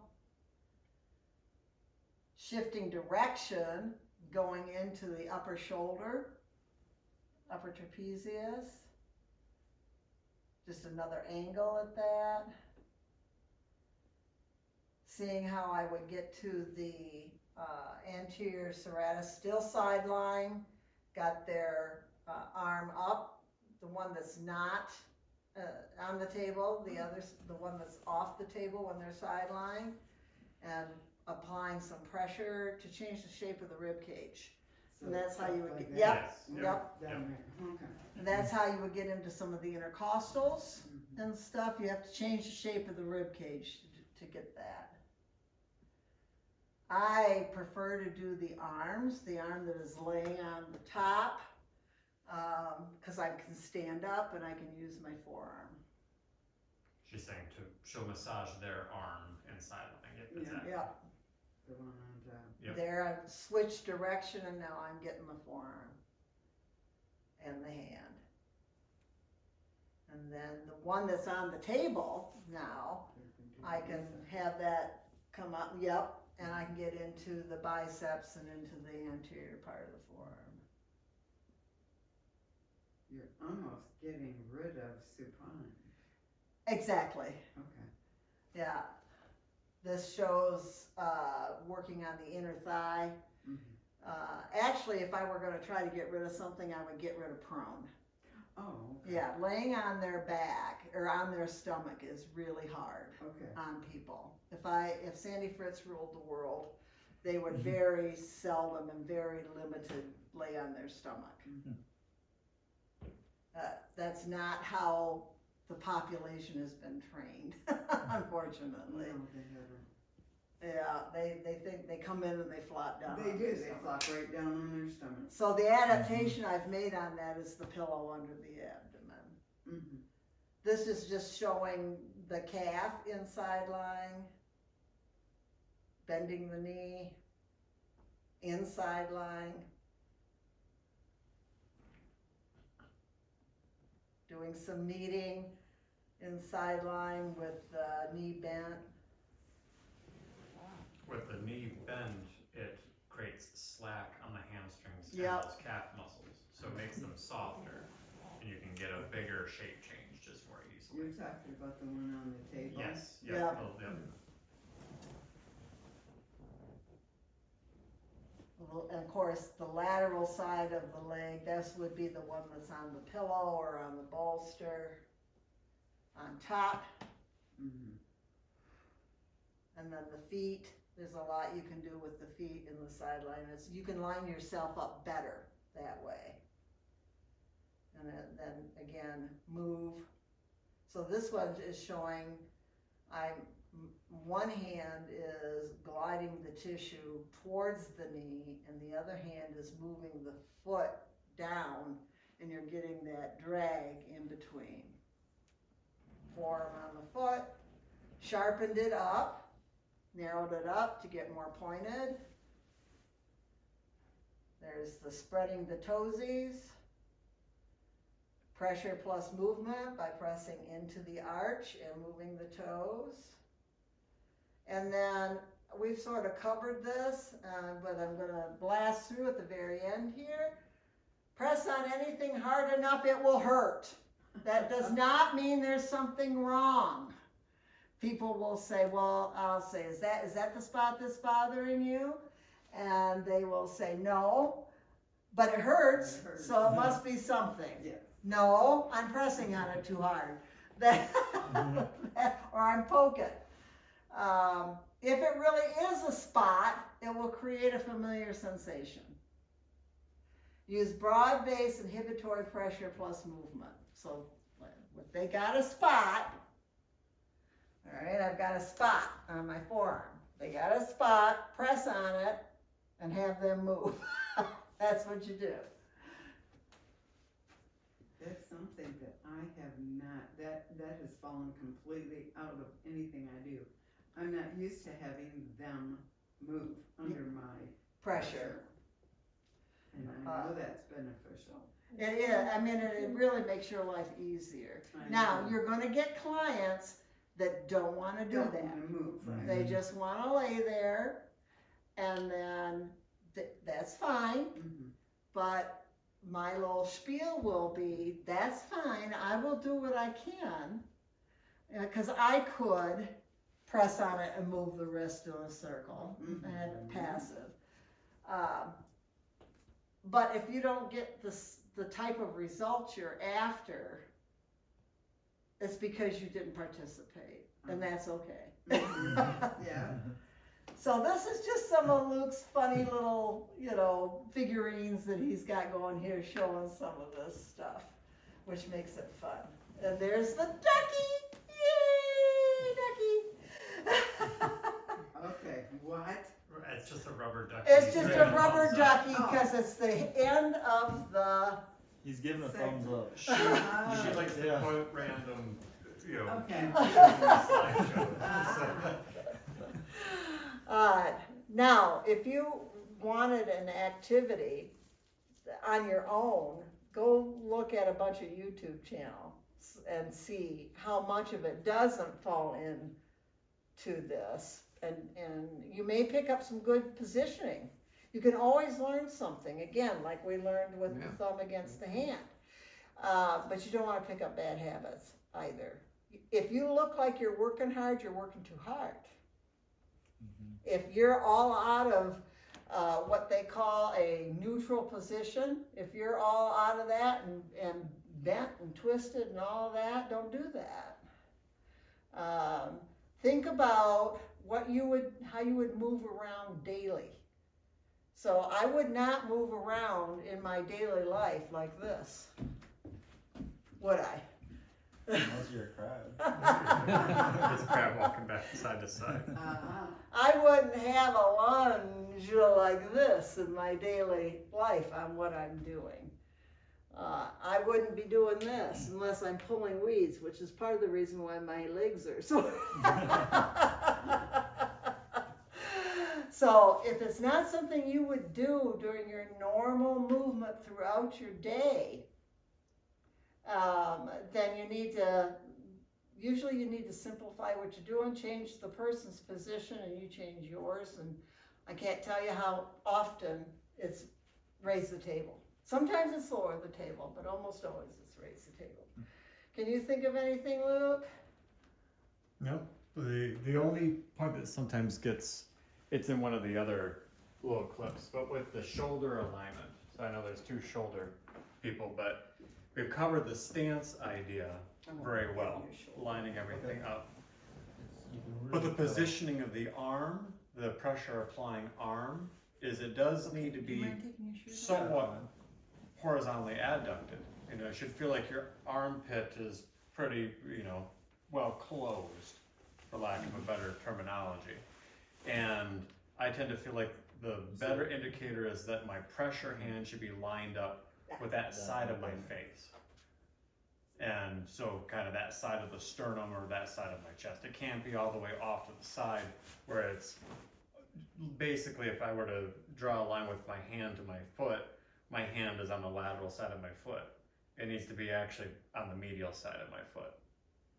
Shifting direction, going into the upper shoulder, upper trapezius. Just another angle at that. Seeing how I would get to the anterior serratus, still sideline, got their arm up, the one that's not on the table, the one that's off the table when they're sideline, and applying some pressure to change the shape of the rib cage. So And that's how you would like get, that. yep, Yes, yep. Down there, okay. And that's how you would get into some of the intercostals and stuff. You have to change the shape of the rib cage to get that. I prefer to do the arms, the arm that is laying on the top, because I can stand up and I can use my forearm. She's saying she'll massage their arm inside line. Yep, exactly. Yep. The one on top. Yep. There I've switched direction and now I'm getting the forearm and the hand. And then the one that's on the table now, I can have that come up, yep, and I can get into the biceps and into the anterior part of the forearm. You're almost getting rid of supine. Exactly, Okay. yeah. This shows working on the inner thigh. Actually, if I were going to try to get rid of something, I would get rid of prone. Oh, okay. Yeah, laying on their back or on their stomach is really hard Okay. on people. If Sandy Fritz ruled the world, they would very seldom and very limited lay on their stomach. That's not how the population has been trained, unfortunately. No, they haven't. Yeah, they think they come in and they flop down. They on do, their they stomach. flop right down on their stomach. So the adaptation I've made on that is the pillow under the abdomen. Mm-hmm. This is just showing the calf inside line, bending the knee, inside line, doing some kneading inside line with the knee bent. With the knee bend, it creates slack on the hamstrings Yep. and those calf muscles, so it makes them softer, and you can get a bigger shape change just more easily. You're talking about the one on the table? Yes, Yep. yep, oh, yep. And of course, the lateral side of the leg, this would be the one that's on the pillow or on the bolster on top. Mhm. And then the feet, there's a lot you can do with the feet in the sideline. You can line yourself up better that way. And then again, move. So this one is showing, one hand is gliding the tissue towards the knee, and the other hand is moving the foot down, and you're getting that drag in between. Forearm on the foot, sharpened it up, narrowed it up to get more pointed. There's the spreading the toesies. Pressure plus movement by pressing into the arch and moving the toes. And then we've sort of covered this, but I'm going to blast through at the very end here. Press on anything hard enough, it will hurt. That does not mean there's something wrong. People will say, well, I'll say, is that the spot that's bothering you? And they will say, no, but it hurts, so it must be something. Yeah. No, I'm pressing on it too hard. Or I'm poking. If it really is a spot, it will create a familiar sensation. Use broad-based inhibitory pressure plus movement. So if they got a spot, all right, I've got a spot on my forearm. They got a spot, press on it, and have them move. That's what you do. That's something that I have not, that has fallen completely out of anything I do. I'm not used to having them move under my Pressure. And I know that's beneficial. It is. I mean, it really makes your life easier. Now, you're going to get clients that don't want to do Don't that. wanna move, right? They just want to lay there, and then that's fine. Mhm. But my little spiel will be, that's fine. I will do what I can, because I could press on it and move the wrist in a circle and passive. But if you don't get the type of results you're after, it's because you didn't participate, and that's okay. Yeah. So this is just some of Luke's funny little, figurines that he's got going here, showing some of this stuff, which makes it fun. And there's the ducky! Yay, ducky! Okay, what? It's just a rubber ducky. It's just a rubber ducky because it's the end of the. He's giving a thumbs up. She likes to quote random, Okay. slideshow. Now, if you wanted an activity on your own, go look at a bunch of YouTube channels and see how much of it doesn't fall into this. And you may pick up some good positioning. You can always learn something, again, like we learned with the thumb against the hand. But you don't want to pick up bad habits either. If you look like you're working hard, you're working too hard. If you're all out of what they call a neutral position, if you're all out of that and bent and twisted and all of that, don't do that. Think about how you would move around daily. So I would not move around in my daily life like this, would I? Unless you're a crab. This crab walking back side to side. I wouldn't have a lunge like this in my daily life on what I'm doing. I wouldn't be doing this unless I'm pulling weeds, which is part of the reason why my legs are so. So if it's not something you would do during your normal movement throughout your day, then you need to simplify what you're doing, change the person's position, and you change yours. And I can't tell you how often it's raise the table. Sometimes it's lower the table, but almost always it's raise the table. Can you think of anything, Luke? No, the only part that sometimes it's in one of the other little clips, but with the shoulder alignment. So I know there's two shoulder people, but we've covered the stance idea very well, lining everything up. But the positioning of the arm, the pressure applying arm, is it does need to Do you be mind taking your shoes off? somewhat horizontally adducted. You know, it should feel like your armpit is pretty, you know, well closed, for lack of a better terminology. And I tend to feel like the better indicator is that my pressure hand should be lined up with that side of my face. And so kind of that side of the sternum or that side of my chest. It can't be all the way off to the side where it's basically, if I were to draw a line with my hand to my foot, my hand is on the lateral side of my foot. It needs to be actually on the medial side of my foot.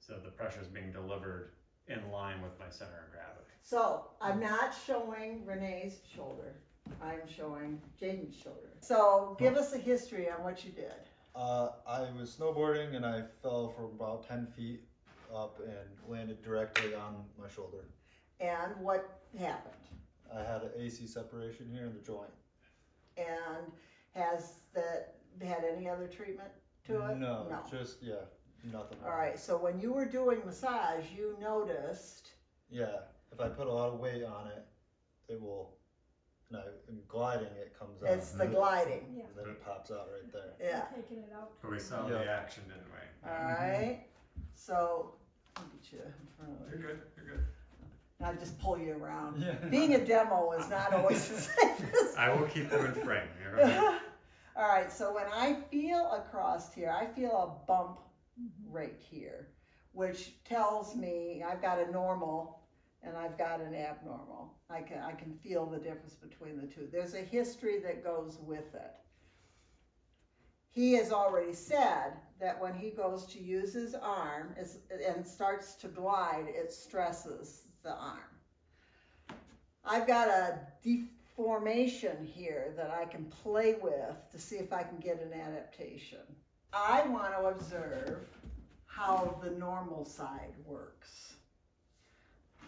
So the pressure is being delivered in line with my center of gravity. So I'm not showing Renee's shoulder. I'm showing Jaden's shoulder. So give us a history on what you did. I was snowboarding and I fell from about 10 feet up and landed directly on my shoulder. And what happened? I had an AC separation here in the joint. And has that had any other treatment to it? No, just, yeah, nothing. All right, so when you were doing massage, you noticed. Yeah, if I put a lot of weight on it, it will, and I'm gliding, it comes out. It's the gliding. Yeah, And then it pops out right there. Yeah. taking it out. But we saw Yeah. the action, didn't we? All right. So let me get you in front of You're me. good, you're good. I just pull you around. Yeah. Being a demo is not always the safest. I will keep you in frame. You're right. All right, so when I feel across here, I feel a bump right here, which tells me I've got a normal and I've got an abnormal. I can feel the difference between the two. There's a history that goes with it. He has already said that when he goes to use his arm and starts to glide, it stresses the arm. I've got a deformation here that I can play with to see if I can get an adaptation. I want to observe how the normal side works.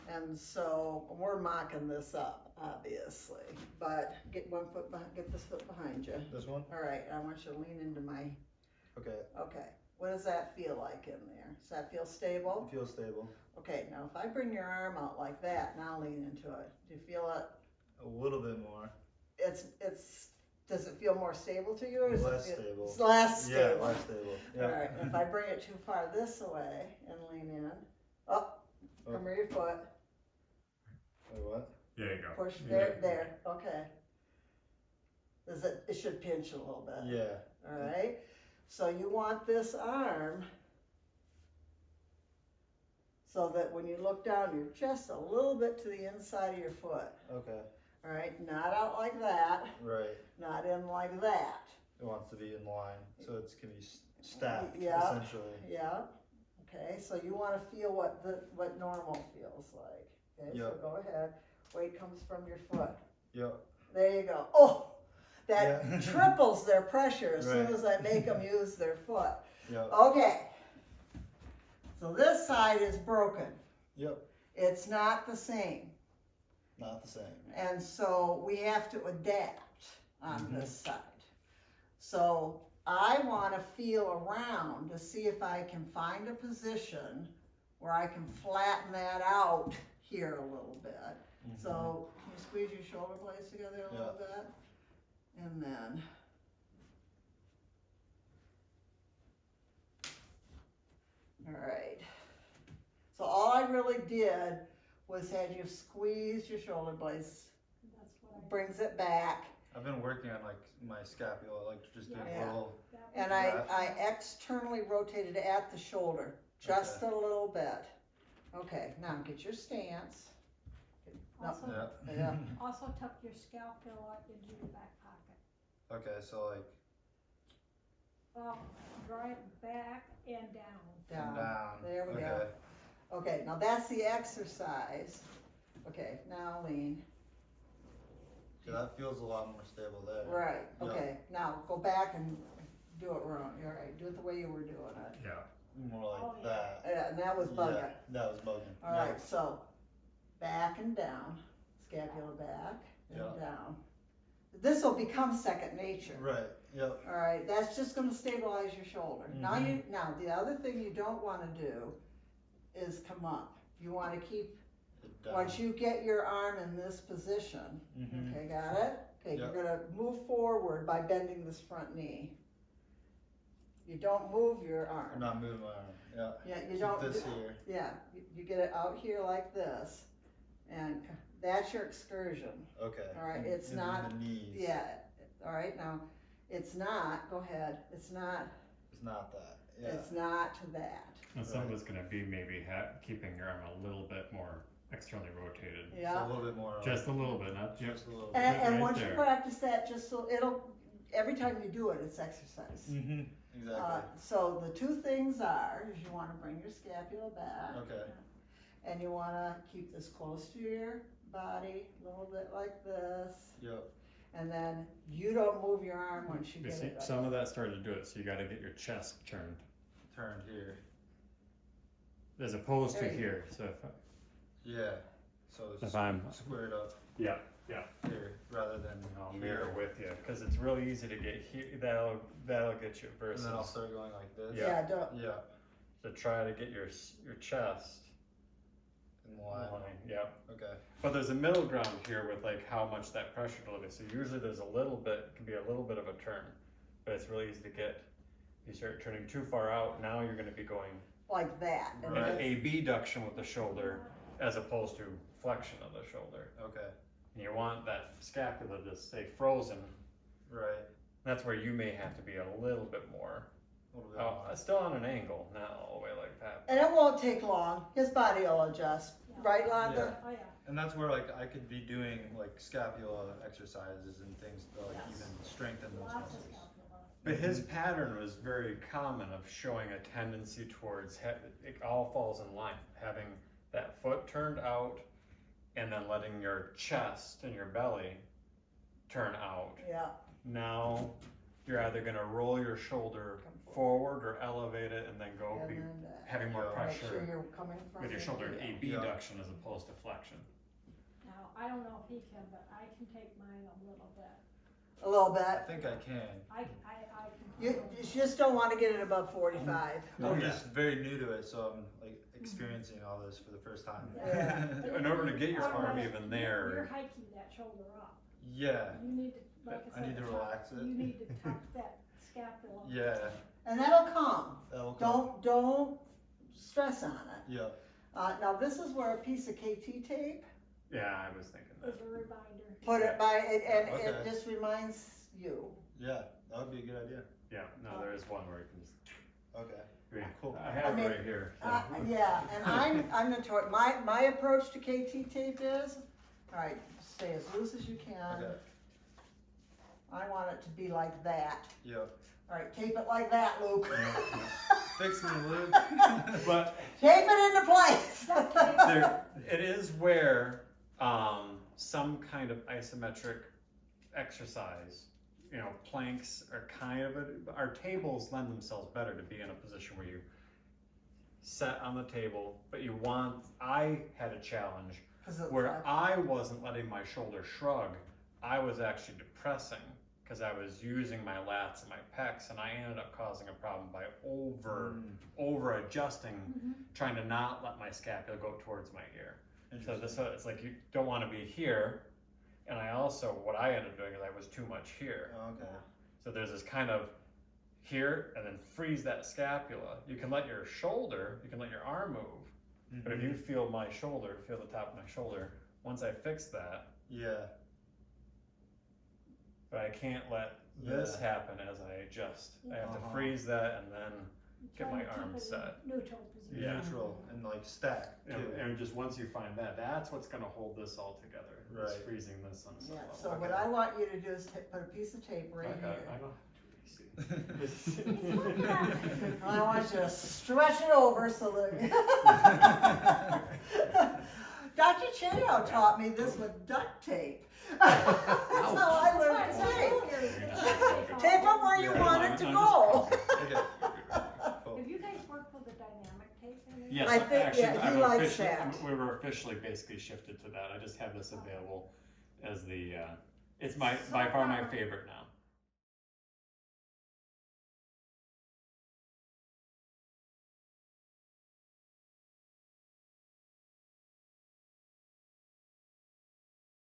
And so we're mocking this up, obviously, but get this foot behind you. This one? All right, I want you to lean into my, Okay, okay. What does that feel like in there? Does that feel stable? it feels stable. Okay, now if I bring your arm out like that, now lean into it. Do you feel it? A little bit more. Does it feel more stable to you? Or does Less it feel, stable. It's less Yeah, stable. less stable. Yeah. All right, if I bring it too far this way and lean in, up, come here your foot, Wait, what? There you go. push, Yeah. there, okay. It should pinch a little bit. Yeah. All right, so you want this arm so that when you look down, you're just a little bit to the inside of your foot. Okay. All right, not out like that, Right. not in like that. It wants to be in line, so it's can be stacked, Yeah. essentially. Yeah, okay, so you wanna feel what normal feels like. Okay, so Yep. go ahead, weight comes from your foot. Yep. There you go. Oh, that Yeah. triples their pressure as soon Right. as I make them use their foot. Yep. Okay, so this side is broken. Yep. It's not the same. Not the same. And so we have to adapt on this side. So I want to feel around to see if I can find a position where I can flatten that out here a little bit. So can you squeeze your shoulder blades together a little bit? And then. All right. So all I really did was had you squeeze your shoulder blades, That's what I. brings it back, I've been working on like my scapula, like just doing Yeah. little. and I externally rotated at the shoulder, just a little bit. Okay, now get your stance. No, Also, Yeah. Yeah. also tuck your scapula into your back pocket. Okay, so like Well, draw it back and down. down. down. There we okay. go. Okay, now that's the exercise. Okay, now lean. So that feels a lot more stable there. Right, Yeah. okay, now go back and do it wrong. All right, do it the way you were doing it. Yeah. More like Oh, yeah. that. Yeah, and that was bugging. Yeah, that was bugging. All right, so back and down, scapula back. and Yeah. down. This will become second nature. Right, yep. All right, that's just gonna stabilize your shoulder. Mhm. Now the other thing you don't wanna do is come up. You wanna keep, It down. once you get your arm in this position, Mhm. okay, got it? Okay, you're Yep. gonna move forward by bending this front knee. You don't move your I'm arm. not moving my arm, yeah. Yeah, you Keep don't, this here. yeah, you get it out here like this, and that's your excursion. Okay. All right, in- it's in not- the knees. Yeah, all right, now, it's not, go ahead, it's not, It's not that, yeah. it's not to that. And some of Right. it's gonna be maybe keeping your arm a little bit more externally rotated. So a Yeah, little bit more. Just a little bit, not just. Just a little and right once you there. practice that, just so it'll, every time you do it, it's exercise. Mm-hmm, exactly. So the two things are, is you wanna bring your scapula back, Okay, and you wanna keep this close to your body, a little bit like this, yep, and then you don't move your arm once you You get see, it. some of that started to do it, so you gotta get your chest turned, turned here. as opposed to There you here, so Yeah, so it's if I'm, squared up yeah, here rather than I'll here. mirror with you, cause it's really easy to get here, that'll get you And versus, then I'll start going like this. Yeah. Yeah, don't, Yeah, to try to get your chest in in line, line, yeah. okay. But there's a middle ground here with like how much that pressure delivery. So usually there's a little bit, can be a little bit of a turn, but it's really easy to get. You start turning too far out, now you're going to be going like that. And an that's- abduction with the shoulder as opposed to flexion of the shoulder. Okay, And you want that scapula to stay frozen. right, That's where you may have to be a little bit more. a little bit Oh, more. still on an angle, not all the way like that. And it won't take long, his body will adjust, right, Londa? Oh, yeah. And that's where like I could be doing like scapula exercises and things to like Yes. even strengthen those Lots of muscles. scapula. But his pattern was very common of showing a tendency towards, it all falls in line, having that foot turned out and then letting your chest and your belly turn out. Yeah, Now, you're either gonna roll your shoulder forward or elevate it and then go and be then back. having more Yeah. Make sure pressure you're coming from. with your the shoulder in heel. abduction as opposed to flexion. Now, I don't know if he can, but I can take mine a little bit. A little I bit. think I can. I can. You just don't wanna get it above 45. I'm yeah. just very new to it, so I'm like experiencing all this for the first time. Yeah. In order to get your arm Otherwise, even You're there, hiking that shoulder up. Yeah, You need to, like I I said. need to tuck- relax it. You need to tuck that scapula. yeah, And that'll come, that'll come. don't stress on it. Yeah, Now this is where a piece of KT tape, yeah, I was thinking that. As a reminder. put it by, and it Okay. just reminds you. yeah, that would be a good idea. Yeah, no, there is one where you can just, Okay, cool. I have I mean, it right here. so. Yeah, and I'm notorious, my approach to KT tape is, all right, stay as loose as you can. Okay, I want it to be like that. yep. All right, tape it like that, Luke. Fix me, Luke. But Tape it into place. there, it is where some kind of isometric exercise, you know, planks are kind of our tables lend themselves better to be in a position where you set on the table, but I had a challenge 'Cause it's where like- I wasn't letting my shoulder shrug. I was actually depressing because I was using my lats and my pecs, and I ended up causing a problem by over adjusting, Mhm. trying to not let my scapula go towards my ear. Interesting. So it's like you don't want to be here, and I also, what I ended up doing is I was too much here. Okay. So there's this kind of here, and then freeze that scapula. You can let your shoulder, you can let your arm move, but if you feel my shoulder, feel the top of my shoulder, once I fix that, Yeah, but I can't let this Yeah. happen as I adjust. I have to Uh-huh. freeze that and then get Try my to keep arm it in set. Neutral position. Yeah. neutral and like stack too. And just once you find that, that's what's gonna hold this all together. Is Right. freezing this on some Yeah, level. so Okay. what I want you to do is put a piece of tape right Okay, here. I don't have to And I want you to stretch it over so that. Dr. Chao taught me this with duct tape. That's how I learned to tape. Tape it where you Yeah. want it to go. Okay. Cool. Have you guys worked with the dynamic tape in it? Yes, I think, actually, yeah, he I'm likes officially, that. we were officially basically shifted to that. I just have this available. as the, it's by far my favorite now.